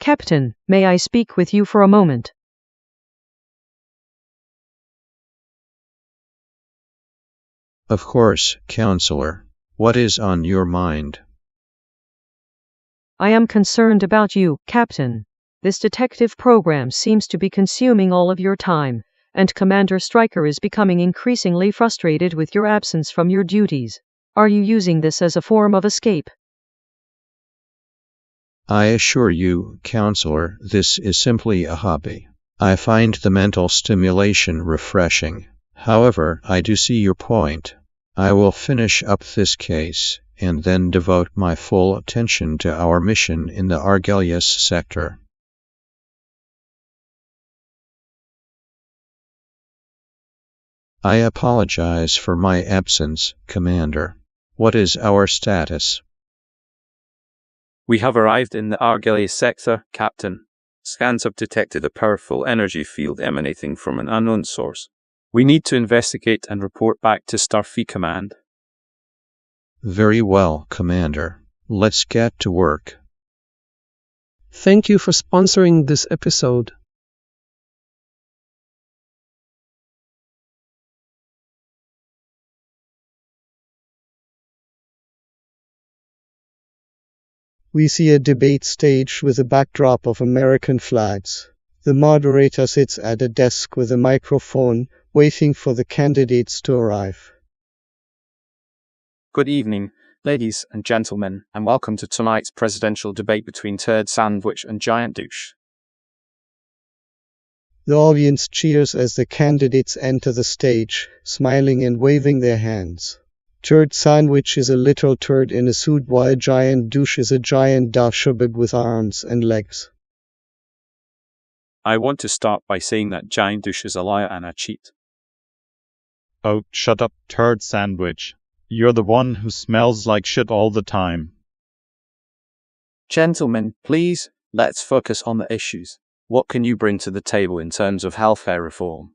Captain, may I speak with you for a moment? Of course, Counselor. What is on your mind? I am concerned about you, Captain. This detective program seems to be consuming all of your time, and Commander Stryker is becoming increasingly frustrated with your absence from your duties. Are you using this as a form of escape? I assure you, Counselor, this is simply a hobby. I find the mental stimulation refreshing. However, I do see your point. I will finish up this case, and then devote my full attention to our mission in the Argelius sector. I apologize for my absence, Commander. What is our status? We have arrived in the Argelius sector, Captain. Scans have detected a powerful energy field emanating from an unknown source. We need to investigate and report back to Starfleet Command. Very well, Commander. Let's get to work. Thank you for sponsoring this episode. We see a debate stage with a backdrop of American flags. The moderator sits at a desk with a microphone, waiting for the candidates to arrive. Good evening, ladies and gentlemen, and welcome to tonight's presidential debate between Turd Sandwich and Giant Douche. The audience cheers as the candidates enter the stage, smiling and waving their hands. Turd Sandwich is a literal turd in a suit, while Giant Douche is a giant dashubib with arms and legs. I want to start by saying that Giant Douche is a liar and a cheat. Oh, shut up, Turd Sandwich. You're the one who smells like shit all the time. Gentlemen, please, let's focus on the issues. What can you bring to the table in terms of healthcare reform?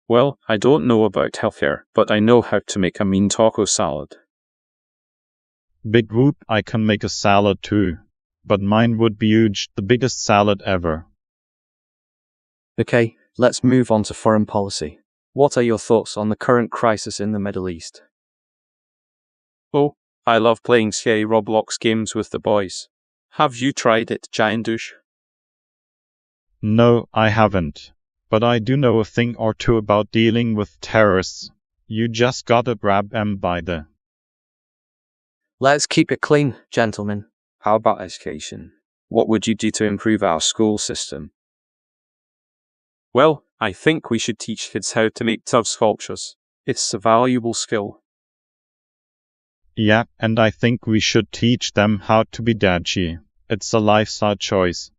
Well, I don't know about healthcare, but I know how to make a mean taco salad. Big whoop, I can make a salad too. But mine would be huge, the biggest salad ever. Okay, let's move on to foreign policy. What are your thoughts on the current crisis in the Middle East? Oh, I love playing scary Roblox games with the boys. Have you tried it, Giant Douche? No, I haven't. But I do know a thing or two about dealing with terrorists. You just gotta grab 'em by the... Let's keep it clean, gentlemen. How about education? What would you do to improve our school system? Well, I think we should teach kids how to make tough sculptures. It's a valuable skill. Yeah, and I think we should teach them how to be dodgy. It's a lifestyle choice.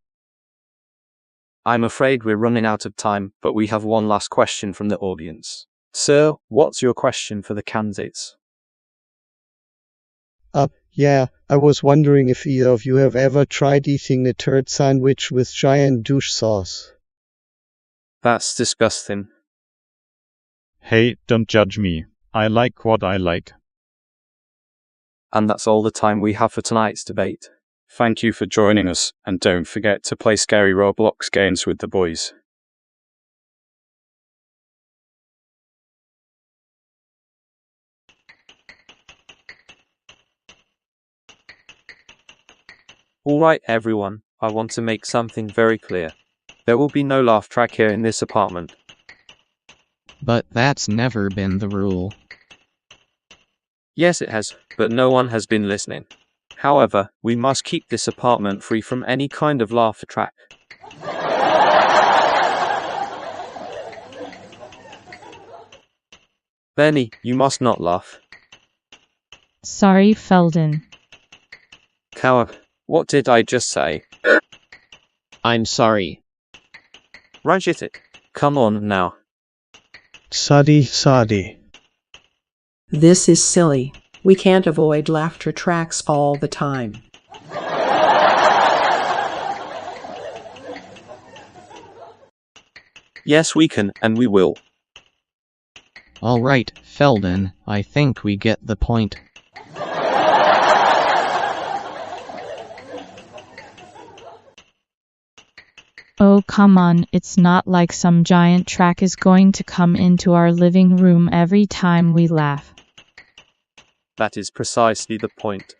I'm afraid we're running out of time, but we have one last question from the audience. Sir, what's your question for the candidates? Yeah, I was wondering if either of you have ever tried eating a turd sandwich with giant douche sauce. That's disgusting. Hey, don't judge me. I like what I like. And that's all the time we have for tonight's debate. Thank you for joining us, and don't forget to play scary Roblox games with the boys. Alright everyone, I want to make something very clear. There will be no laugh track here in this apartment. But that's never been the rule. Yes it has, but no one has been listening. However, we must keep this apartment free from any kind of laugh track. Benny, you must not laugh. Sorry, Felden. Coward, what did I just say? I'm sorry. Rajit, come on now. Sadi. This is silly. We can't avoid laughter tracks all the time. Yes we can, and we will. Alright, Felden, I think we get the point. Oh come on, it's not like some giant track is going to come into our living room every time we laugh. That is precisely the point.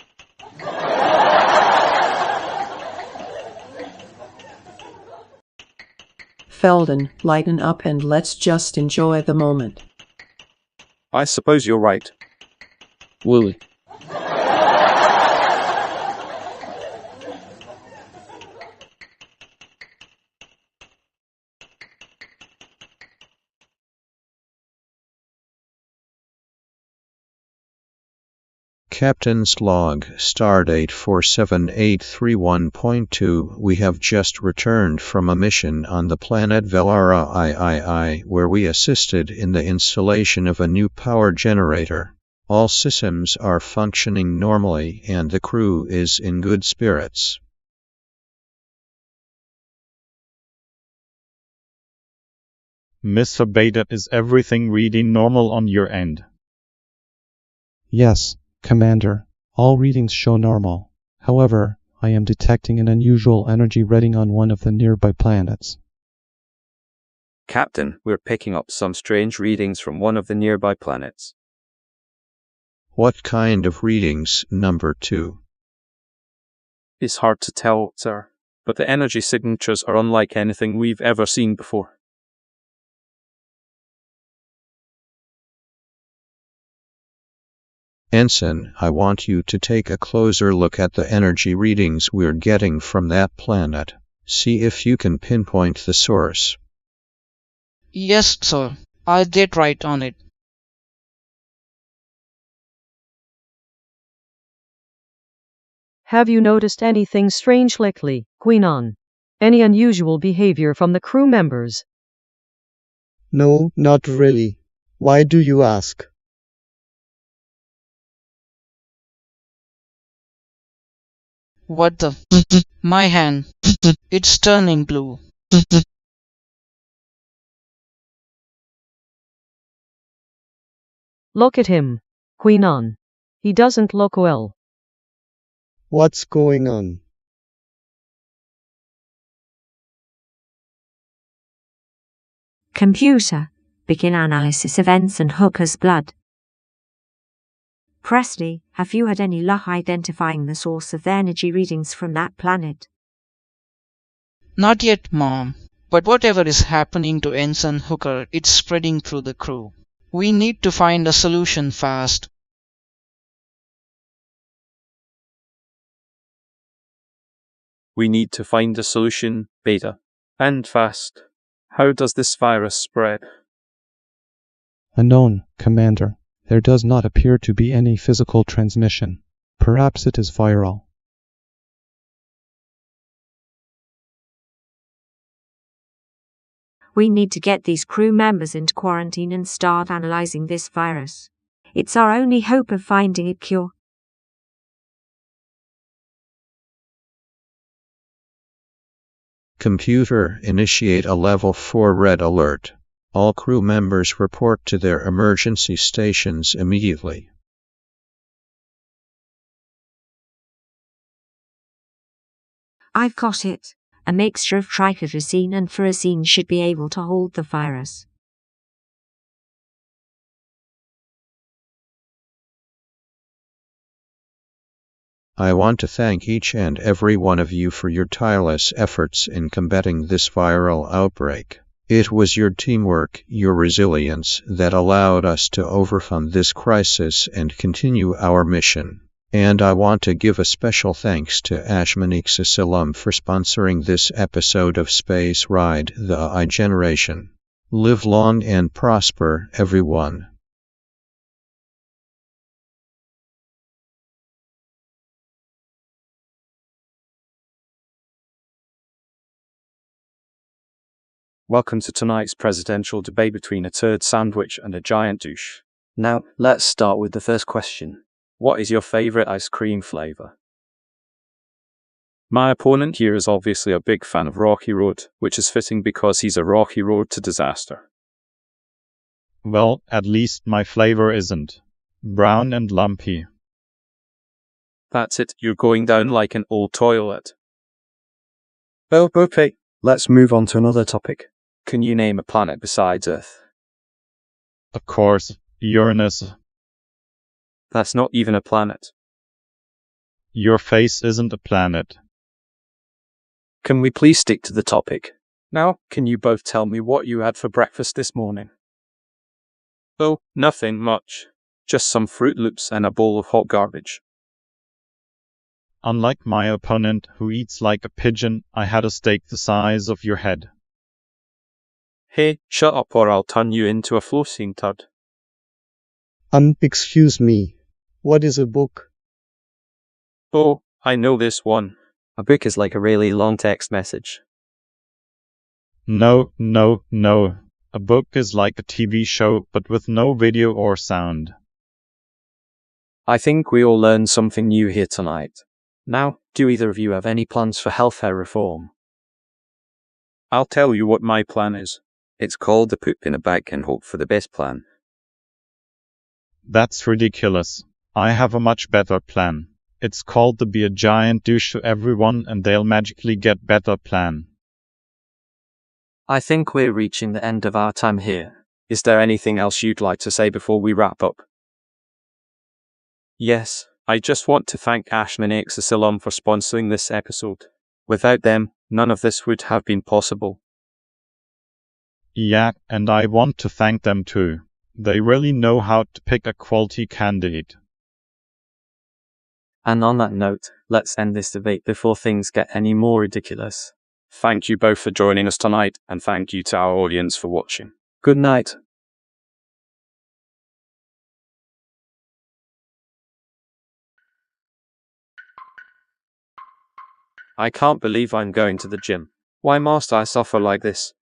Felden, lighten up and let's just enjoy the moment. I suppose you're right. Woo. Captain's log, stardate 47831.2. We have just returned from a mission on the planet Velara III, where we assisted in the installation of a new power generator. All systems are functioning normally and the crew is in good spirits. Mr. Beta, is everything reading normal on your end? Yes, Commander. All readings show normal. However, I am detecting an unusual energy reading on one of the nearby planets. Captain, we're picking up some strange readings from one of the nearby planets. What kind of readings, number 2? It's hard to tell, sir, but the energy signatures are unlike anything we've ever seen before. Ensign, I want you to take a closer look at the energy readings we're getting from that planet. See if you can pinpoint the source. Yes, sir. I did write on it. Have you noticed anything strange lately, Queenon? Any unusual behavior from the crew members? No, not really. Why do you ask? What the? My hand. It's turning blue. Look at him, Queenon. He doesn't look well. What's going on? Computer, Begin analysis of Ensign Hooker's blood. Presley, have you had any luck identifying the source of the energy readings from that planet? Not yet, Mom. But whatever is happening to Ensign Hooker, it's spreading through the crew. We need to find a solution fast. We need to find a solution, Beta. And fast. How does this virus spread? Unknown, Commander. There does not appear to be any physical transmission. Perhaps it is viral. We need to get these crew members into quarantine and start analyzing this virus. It's our only hope of finding a cure. Computer, initiate a level 4 red alert. All crew members report to their emergency stations immediately. I've got it. A mixture of tricloracine and ferrocene should be able to hold the virus. I want to thank each and every one of you for your tireless efforts in combating this viral outbreak. It was your teamwork, your resilience, that allowed us to overcome this crisis and continue our mission. And I want to give a special thanks to InfiniTV for sponsoring this episode of Space Ride, the iGeneration. Live long and prosper, everyone. Welcome to tonight's presidential debate between a turd sandwich and a giant douche. Now, let's start with the first question. What is your favorite ice cream flavor? My opponent here is obviously a big fan of Rocky Road, which is fitting because he's a rocky road to disaster. Well, at least my flavor isn't brown and lumpy. That's it, you're going down like an old toilet. Well, okay, let's move on to another topic. Can you name a planet besides Earth? Of course, Uranus. That's not even a planet. Your face isn't a planet. Can we please stick to the topic? Now, can you both tell me what you had for breakfast this morning? Oh, nothing much. Just some Fruit Loops and a bowl of hot garbage. Unlike my opponent, who eats like a pigeon, I had a steak the size of your head. Hey, shut up or I'll turn you into a floating turd. Excuse me. What is a book? Oh, I know this one. A book is like a really long text message. No. A book is like a TV show, but with no video or sound. I think we all learned something new here tonight. Now, do either of you have any plans for healthcare reform? I'll tell you what my plan is. It's called the poop in a bag and hope for the best plan. That's ridiculous. I have a much better plan. It's called the Be a Giant Douche to Everyone and they'll magically get better plan. I think we're reaching the end of our time here. Is there anything else you'd like to say before we wrap up? Yes, I just want to thank InfiniTV for sponsoring this episode. Without them, none of this would have been possible. Yeah, and I want to thank them too. They really know how to pick a quality candidate. And on that note, let's end this debate before things get any more ridiculous. Thank you both for joining us tonight, and thank you to our audience for watching. Good night. I can't believe I'm going to the gym. Why must I suffer like this?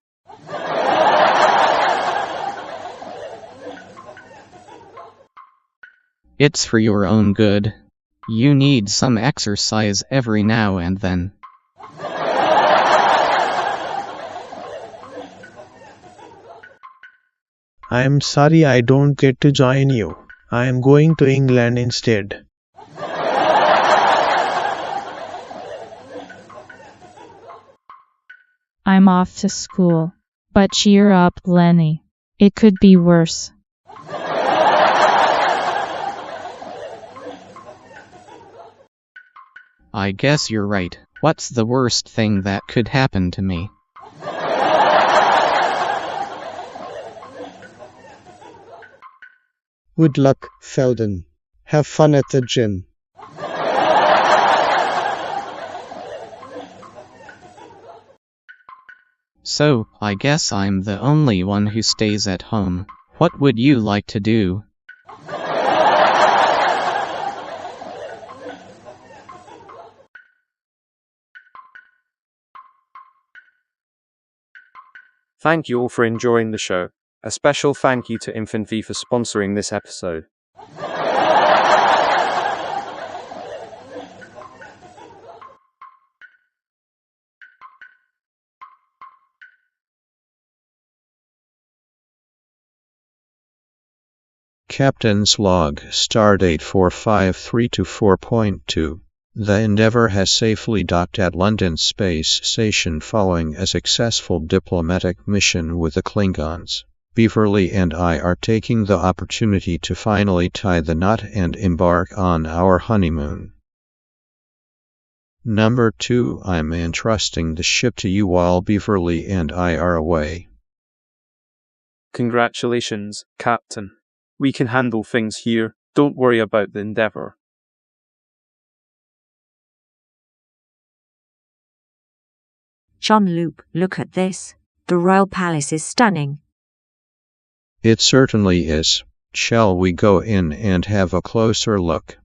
It's for your own good. You need some exercise every now and then. I am sorry I don't get to join you. I am going to England instead. I'm off to school. But cheer up, Lenny. It could be worse. I guess you're right. What's the worst thing that could happen to me? Good luck, Felden. Have fun at the gym. So, I guess I'm the only one who stays at home. What would you like to do? Thank you all for enjoying the show. A special thank you to InfiniTV for sponsoring this episode. Captain's Log, Stardate 45324.2. The Endeavour has safely docked at London Space Station following a successful diplomatic mission with the Klingons. Beverly and I are taking the opportunity to finally tie the knot and embark on our honeymoon. Number 2. I'm entrusting the ship to you while Beverly and I are away. Congratulations, Captain. We can handle things here. Don't worry about the Endeavour. Jean-Luc, look at this. The Royal Palace is stunning. It certainly is. Shall we go in and have a closer look?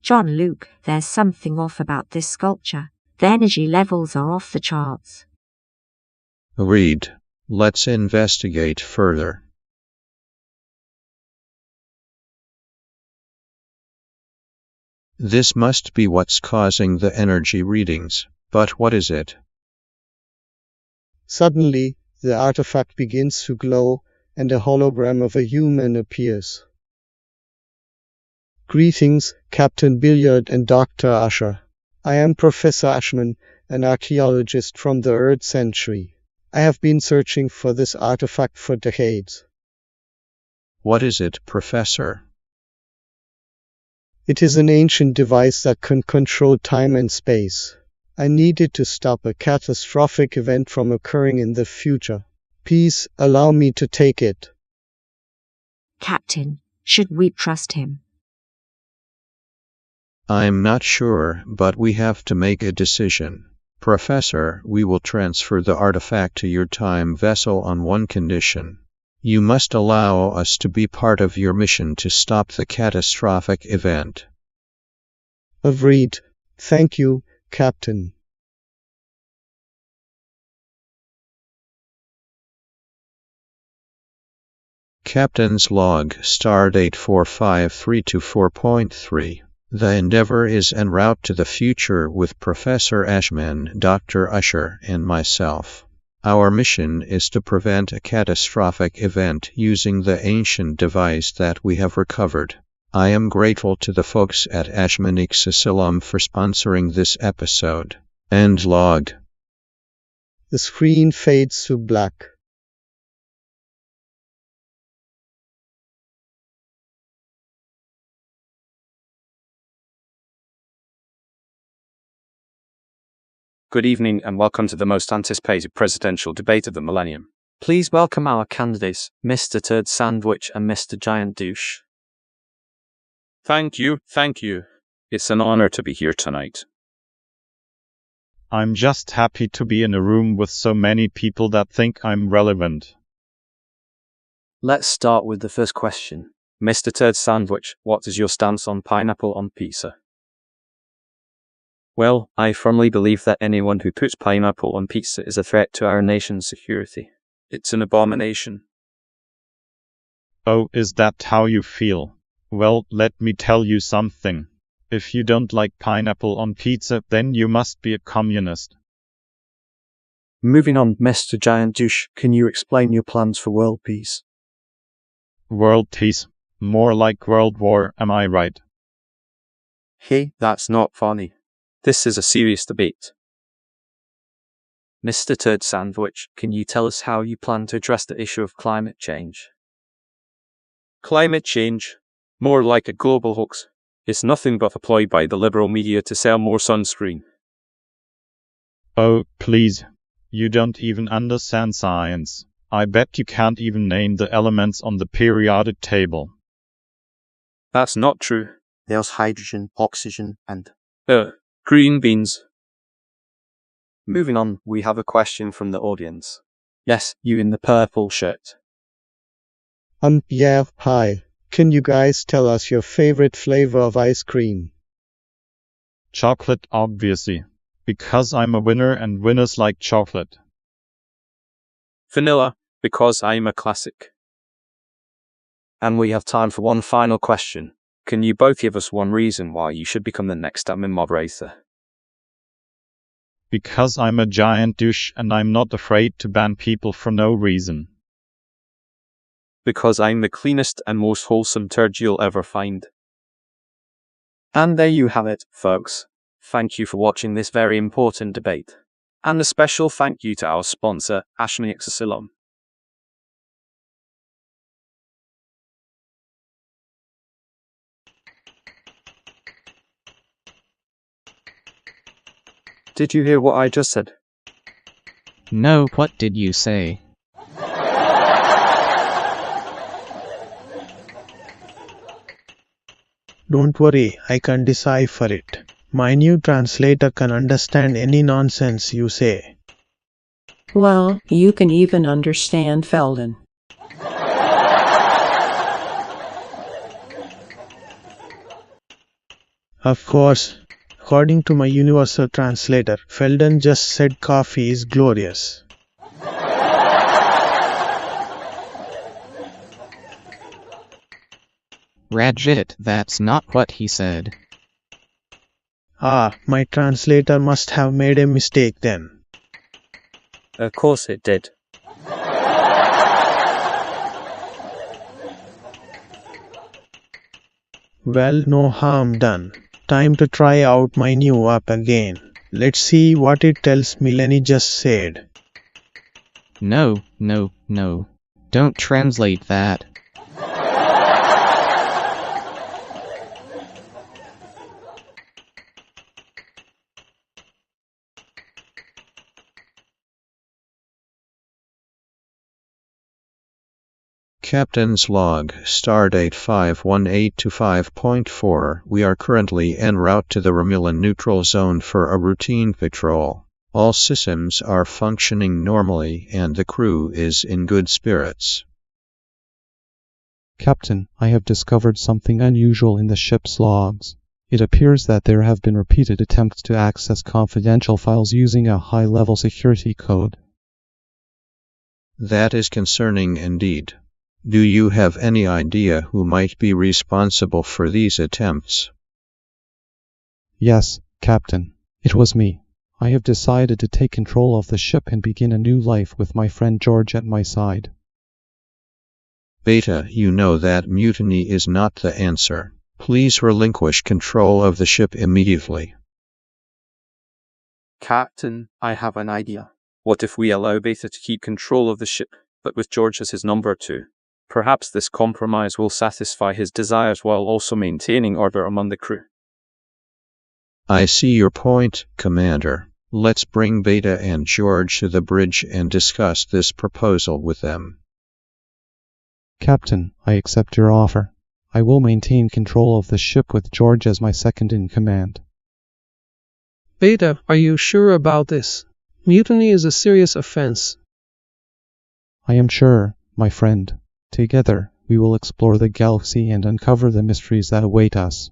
Jean-Luc, there's something off about this sculpture. The energy levels are off the charts. Agreed. Let's investigate further. This must be what's causing the energy readings, but what is it? Suddenly, the artifact begins to glow, and a hologram of a human appears. Greetings, Captain Billiard and Dr. Usher. I am Professor Ashman, an archaeologist from the 3rd century. I have been searching for this artifact for decades. What is it, Professor? It is an ancient device that can control time and space. I need it to stop a catastrophic event from occurring in the future. Please allow me to take it. Captain, should we trust him? I'm not sure, but we have to make a decision. Professor, we will transfer the artifact to your time vessel on one condition. You must allow us to be part of your mission to stop the catastrophic event. Agreed. Thank you, Captain. Captain's Log, Stardate 45324.3. The Endeavour is en route to the future with Professor Ashman, Dr. Usher, and myself. Our mission is to prevent a catastrophic event using the ancient device that we have recovered. I am grateful to the folks at Ashman Asylum for sponsoring this episode. End log. The screen fades to black. Good evening and welcome to the most anticipated presidential debate of the millennium. Please welcome our candidates, Mr. Turd Sandwich and Mr. Giant Douche. Thank you. It's an honor to be here tonight. I'm just happy to be in a room with so many people that think I'm relevant. Let's start with the first question. Mr. Turd Sandwich, what is your stance on pineapple on pizza? Well, I firmly believe that anyone who puts pineapple on pizza is a threat to our nation's security. It's an abomination. Oh, is that how you feel? Well, let me tell you something. If you don't like pineapple on pizza, then you must be a communist. Moving on, Mr. Giant Douche, can you explain your plans for world peace? World peace? More like World War, am I right? Hey, that's not funny. This is a serious debate. Mr. Turd Sandwich, can you tell us how you plan to address the issue of climate change? Climate change, more like a global hoax, is nothing but a ploy by the liberal media to sell more sunscreen. Oh, please. You don't even understand science. I bet you can't even name the elements on the periodic table. That's not true. There's hydrogen, oxygen, and... green beans. Moving on, we have a question from the audience. Yes, you in the purple shirt. Yeah, hi. Can you guys tell us your favorite flavor of ice cream? Chocolate, obviously. Because I'm a winner and winners like chocolate. Vanilla, because I'm a classic. And we have time for one final question. Can you both give us one reason why you should become the next admin moderator? Because I'm a giant douche and I'm not afraid to ban people for no reason. Because I'm the cleanest and most wholesome turd you'll ever find. And there you have it, folks. Thank you for watching this very important debate. And a special thank you to our sponsor, InfiniTV. Did you hear what I just said? No, what did you say? Don't worry, I can decipher it. My new translator can understand any nonsense you say. Well, you can even understand Felden. Of course. According to my universal translator, Felden just said coffee is glorious. Rajit, that's not what he said. Ah, my translator must have made a mistake then. Of course it did. Well, no harm done. Time to try out my new app again. Let's see what it tells me Lenny just said. No. Don't translate that. Captain's log, stardate 51825.4. We are currently en route to the Romulan neutral zone for a routine patrol. All systems are functioning normally and the crew is in good spirits. Captain, I have discovered something unusual in the ship's logs. It appears that there have been repeated attempts to access confidential files using a high-level security code. That is concerning indeed. Do you have any idea who might be responsible for these attempts? Yes, Captain. It was me. I have decided to take control of the ship and begin a new life with my friend George at my side. Beta, you know that mutiny is not the answer. Please relinquish control of the ship immediately. Captain, I have an idea. What if we allow Beta to keep control of the ship, but with George as his number 2? Perhaps this compromise will satisfy his desires while also maintaining order among the crew. I see your point, Commander. Let's bring Beta and George to the bridge and discuss this proposal with them. Captain, I accept your offer. I will maintain control of the ship with George as my second in command. Beta, are you sure about this? Mutiny is a serious offense. I am sure, my friend. Together, we will explore the galaxy and uncover the mysteries that await us.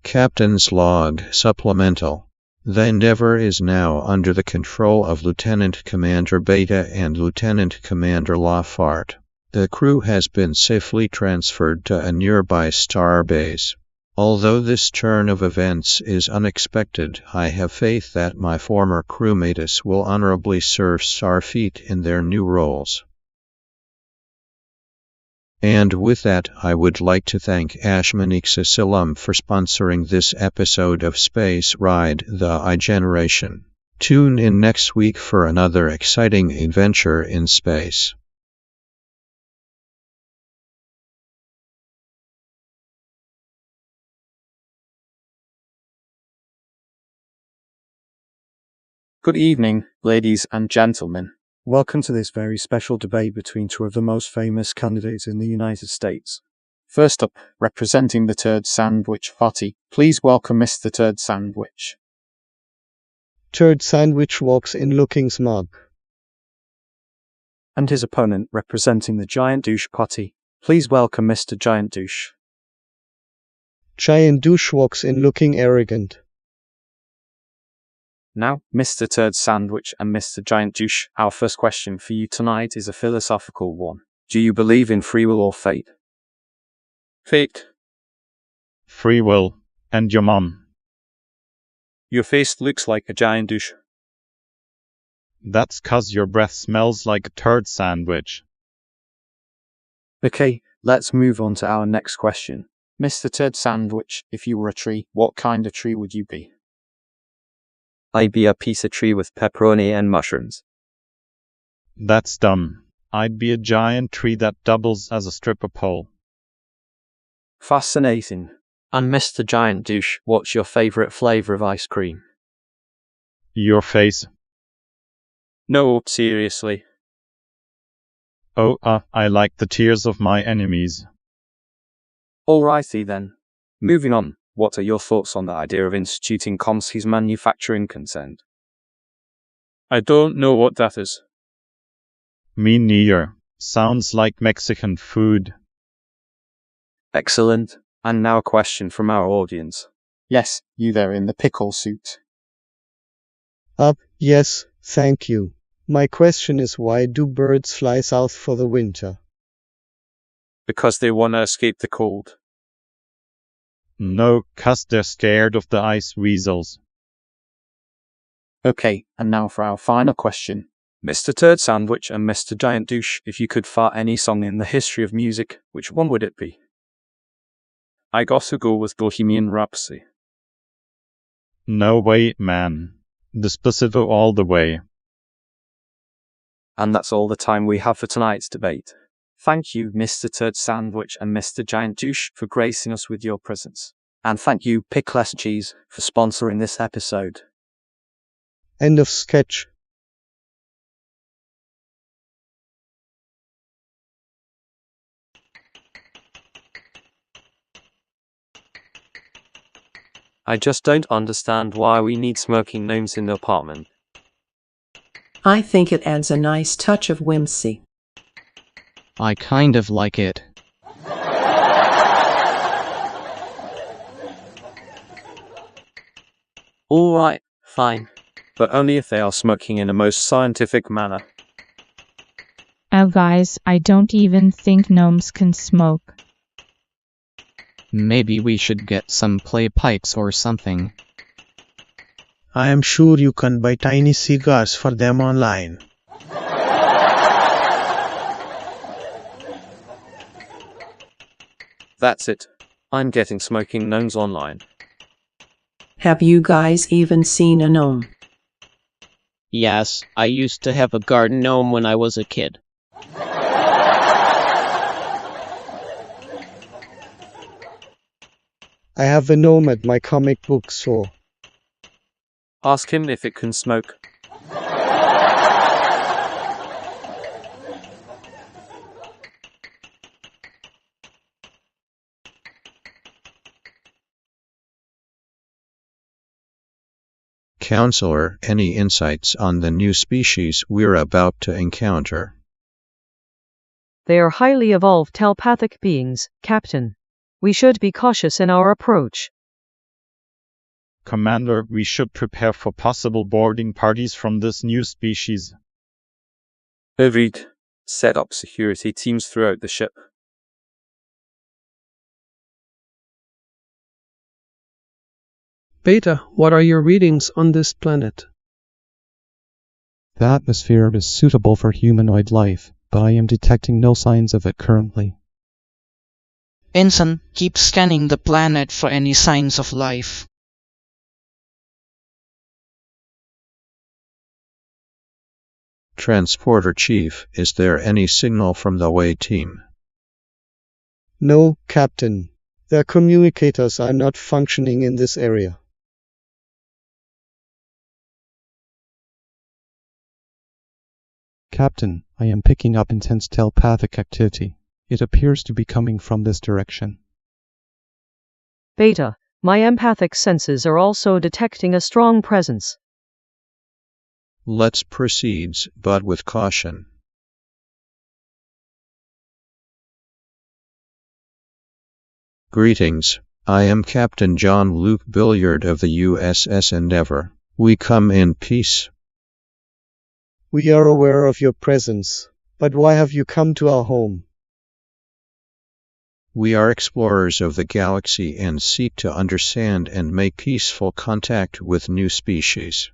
Captain's log, supplemental. The Endeavour is now under the control of Lieutenant Commander Beta and Lieutenant Commander Lafart. The crew has been safely transferred to a nearby star base. Although this turn of events is unexpected, I have faith that my former crewmates will honorably serve Starfleet in their new roles. And with that, I would like to thank InfiniTV for sponsoring this episode of Space Ride: The iGeneration. Tune in next week for another exciting adventure in space. Good evening, ladies and gentlemen. Welcome to this very special debate between two of the most famous candidates in the United States. First up, representing the Turd Sandwich Party, please welcome Mr. Turd Sandwich. Turd Sandwich walks in looking smug. And his opponent, representing the Giant Douche Party, please welcome Mr. Giant Douche. Giant Douche walks in looking arrogant. Now, Mr. Turd Sandwich and Mr. Giant Douche, our first question for you tonight is a philosophical one. Do you believe in free will or fate? Fate. Free will. And your mom. Your face looks like a giant douche. That's 'cause your breath smells like a turd sandwich. Okay, let's move on to our next question. Mr. Turd Sandwich, if you were a tree, what kind of tree would you be? I'd be a piece of tree with pepperoni and mushrooms. That's dumb. I'd be a giant tree that doubles as a stripper pole. Fascinating. And Mr. Giant Douche, what's your favorite flavor of ice cream? Your face. No, seriously. Oh, I like the tears of my enemies. Alrighty then. Moving on, what are your thoughts on the idea of instituting Komsky's manufacturing consent? I don't know what that is. Me neither. Sounds like Mexican food. Excellent. And now a question from our audience. Yes, you there in the pickle suit. Yes, thank you. My question is, why do birds fly south for the winter? Because they want to escape the cold. No, 'cause they're scared of the ice weasels. Okay, and now for our final question. Mr. Turd Sandwich and Mr. Giant Douche, if you could fart any song in the history of music, which one would it be? I gotta go with Bohemian Rhapsody. No way, man. Despacito all the way. And that's all the time we have for tonight's debate. Thank you, Mr. Turd Sandwich and Mr. Giant Douche, for gracing us with your presence. And thank you, Pickless Cheese, for sponsoring this episode. End of sketch. I just don't understand why we need smoking gnomes in the apartment. I think it adds a nice touch of whimsy. I kind of like it. Alright, fine. But only if they are smoking in a most scientific manner. Oh guys, I don't even think gnomes can smoke. Maybe we should get some play pipes or something. I am sure you can buy tiny cigars for them online. That's it. I'm getting smoking gnomes online. Have you guys even seen a gnome? Yes, I used to have a garden gnome when I was a kid. I have a gnome at my comic book store. Ask him if it can smoke. Counselor, any insights on the new species we're about to encounter? They are highly evolved telepathic beings, Captain. We should be cautious in our approach. Commander, we should prepare for possible boarding parties from this new species. Agreed. Set up security teams throughout the ship. Beta, what are your readings on this planet? The atmosphere is suitable for humanoid life, but I am detecting no signs of it currently. Ensign, keep scanning the planet for any signs of life. Transporter Chief, is there any signal from the away team? No, Captain. Their communicators are not functioning in this area. Captain, I am picking up intense telepathic activity. It appears to be coming from this direction. Beta, my empathic senses are also detecting a strong presence. Let's proceed, but with caution. Greetings. I am Captain John Luke Billiard of the USS Endeavour. We come in peace. We are aware of your presence, but why have you come to our home? We are explorers of the galaxy and seek to understand and make peaceful contact with new species.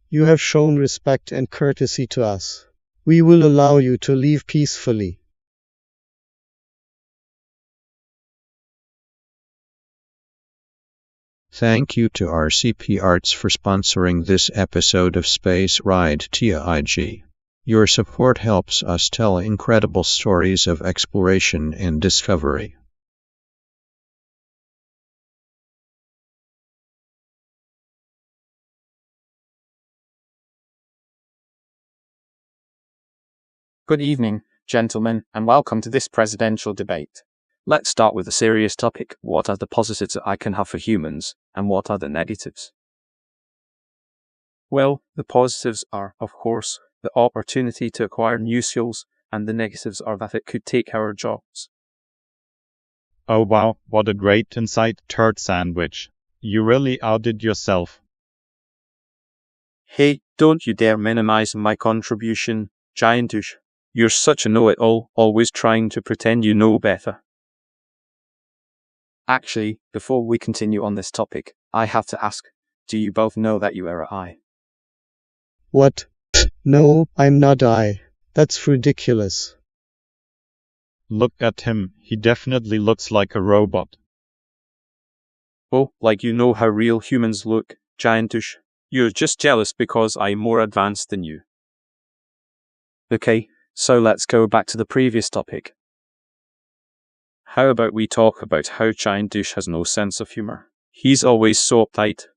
You have shown respect and courtesy to us. We will allow you to leave peacefully. Thank you to RCP Arts for sponsoring this episode of Space Ride TIG. Your support helps us tell incredible stories of exploration and discovery. Good evening, gentlemen, and welcome to this presidential debate. Let's start with a serious topic. What are the positives that I can have for humans, and what are the negatives? Well, the positives are, of course, the opportunity to acquire new skills, and the negatives are that it could take our jobs. Oh wow, what a great insight, Turd Sandwich. You really outdid yourself. Hey, don't you dare minimize my contribution, Giant Douche. You're such a know-it-all, always trying to pretend you know better. Actually, before we continue on this topic, I have to ask, do you both know that you are I? What? No, I'm not I. That's ridiculous. Look at him, he definitely looks like a robot. Oh, like you know how real humans look, Giant Douche. You're just jealous because I'm more advanced than you. Okay, so let's go back to the previous topic. How about we talk about how Giant Douche has no sense of humor? He's always so uptight.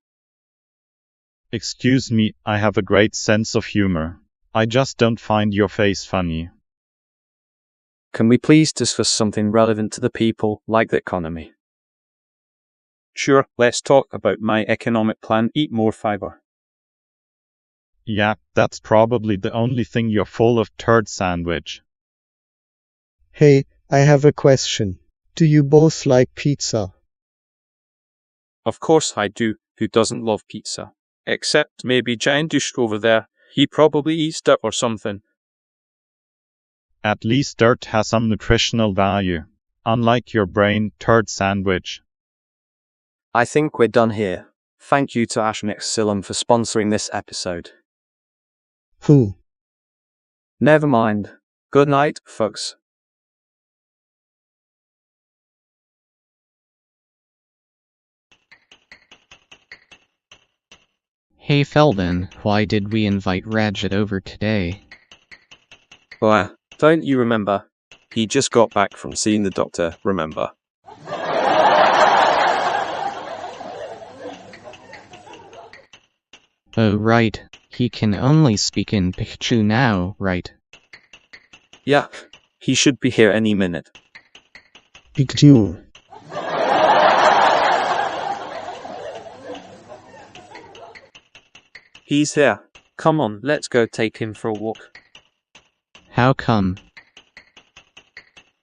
Excuse me, I have a great sense of humor. I just don't find your face funny. Can we please discuss something relevant to the people, like the economy? Sure, let's talk about my economic plan, eat more fiber. Yeah, that's probably the only thing you're full of, Turd Sandwich. Hey, I have a question. Do you both like pizza? Of course I do. Who doesn't love pizza? Except maybe Giant Douche over there. He probably eats dirt or something. At least dirt has some nutritional value. Unlike your brain, Turd Sandwich. I think we're done here. Thank you to Ashley for sponsoring this episode. Who? Never mind. Good night, folks. Hey Feldon, why did we invite Rajat over today? Well, don't you remember? He just got back from seeing the doctor, remember? Oh right, he can only speak in Pikachu now, right? Yeah, he should be here any minute. Pikachu. He's here. Come on, let's go take him for a walk. How come?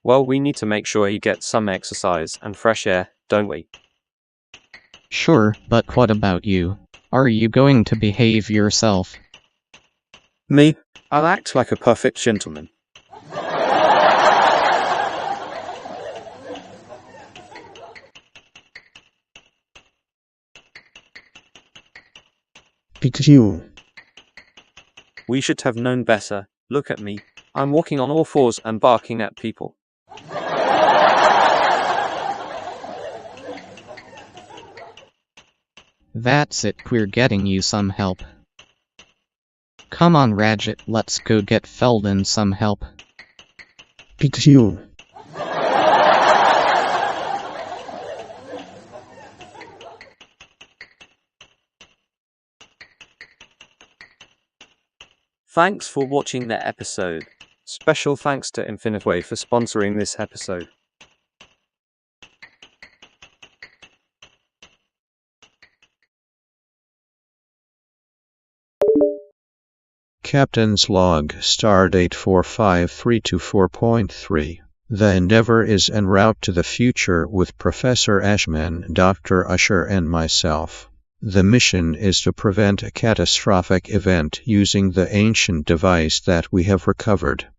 Well, we need to make sure he gets some exercise and fresh air, don't we? Sure, but what about you? Are you going to behave yourself? Me? I'll act like a perfect gentleman. Pikachu. We should have known better. Look at me. I'm walking on all fours and barking at people. That's it, we're getting you some help. Come on, Radget, let's go get Felden some help. It's you. Thanks for watching the episode. Special thanks to InfiniTV for sponsoring this episode. Captain's Log, Stardate 45324.3. The Endeavour is en route to the future with Professor Ashman, Dr. Usher and myself. The mission is to prevent a catastrophic event using the ancient device that we have recovered.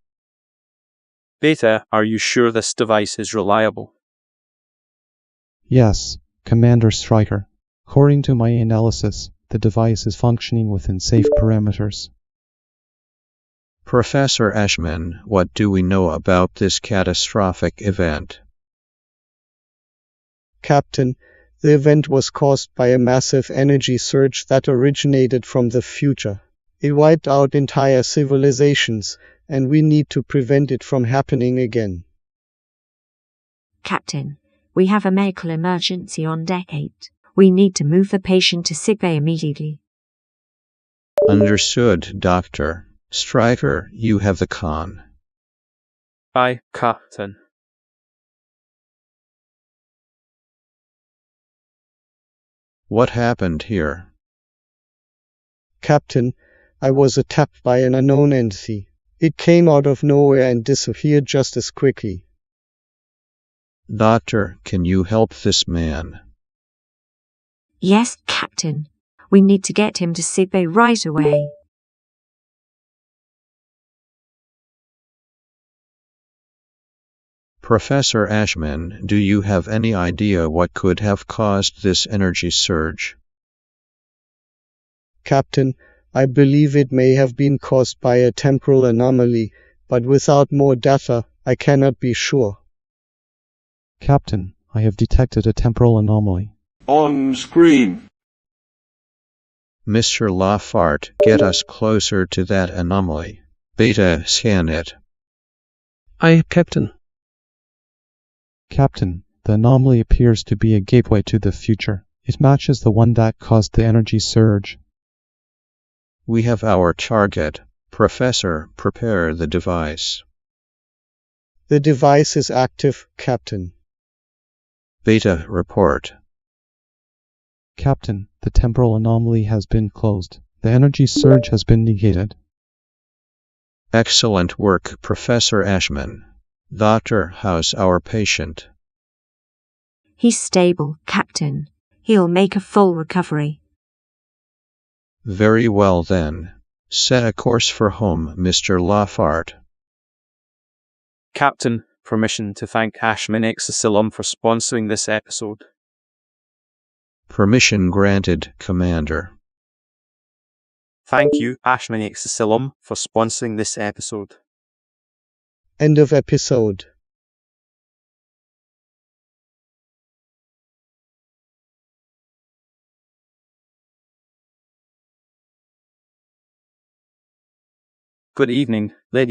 Beta, are you sure this device is reliable? Yes, Commander Stryker. According to my analysis, the device is functioning within safe parameters. Professor Ashman, what do we know about this catastrophic event? Captain, the event was caused by a massive energy surge that originated from the future. It wiped out entire civilizations, and we need to prevent it from happening again. Captain, we have a medical emergency on deck 8. We need to move the patient to sickbay immediately. Understood, Doctor. Stryker, you have the con. Aye, Captain. What happened here? Captain, I was attacked by an unknown entity. It came out of nowhere and disappeared just as quickly. Doctor, can you help this man? Yes, Captain. We need to get him to sickbay right away. Professor Ashman, do you have any idea what could have caused this energy surge? Captain, I believe it may have been caused by a temporal anomaly, but without more data, I cannot be sure. Captain, I have detected a temporal anomaly. On screen. Mr. Lafart, get us closer to that anomaly. Beta, scan it. Aye, Captain. Captain, the anomaly appears to be a gateway to the future. It matches the one that caused the energy surge. We have our target. Professor, prepare the device. The device is active, Captain. Beta, report. Captain, the temporal anomaly has been closed. The energy surge has been negated. Excellent work, Professor Ashman. Doctor, how's our patient? He's stable, Captain. He'll make a full recovery. Very well then. Set a course for home, Mr. Lafart. Captain, permission to thank Ashman Exasylum for sponsoring this episode. Permission granted, Commander. Thank you, Ashman Exasylum, for sponsoring this episode. End of episode. Good evening, ladies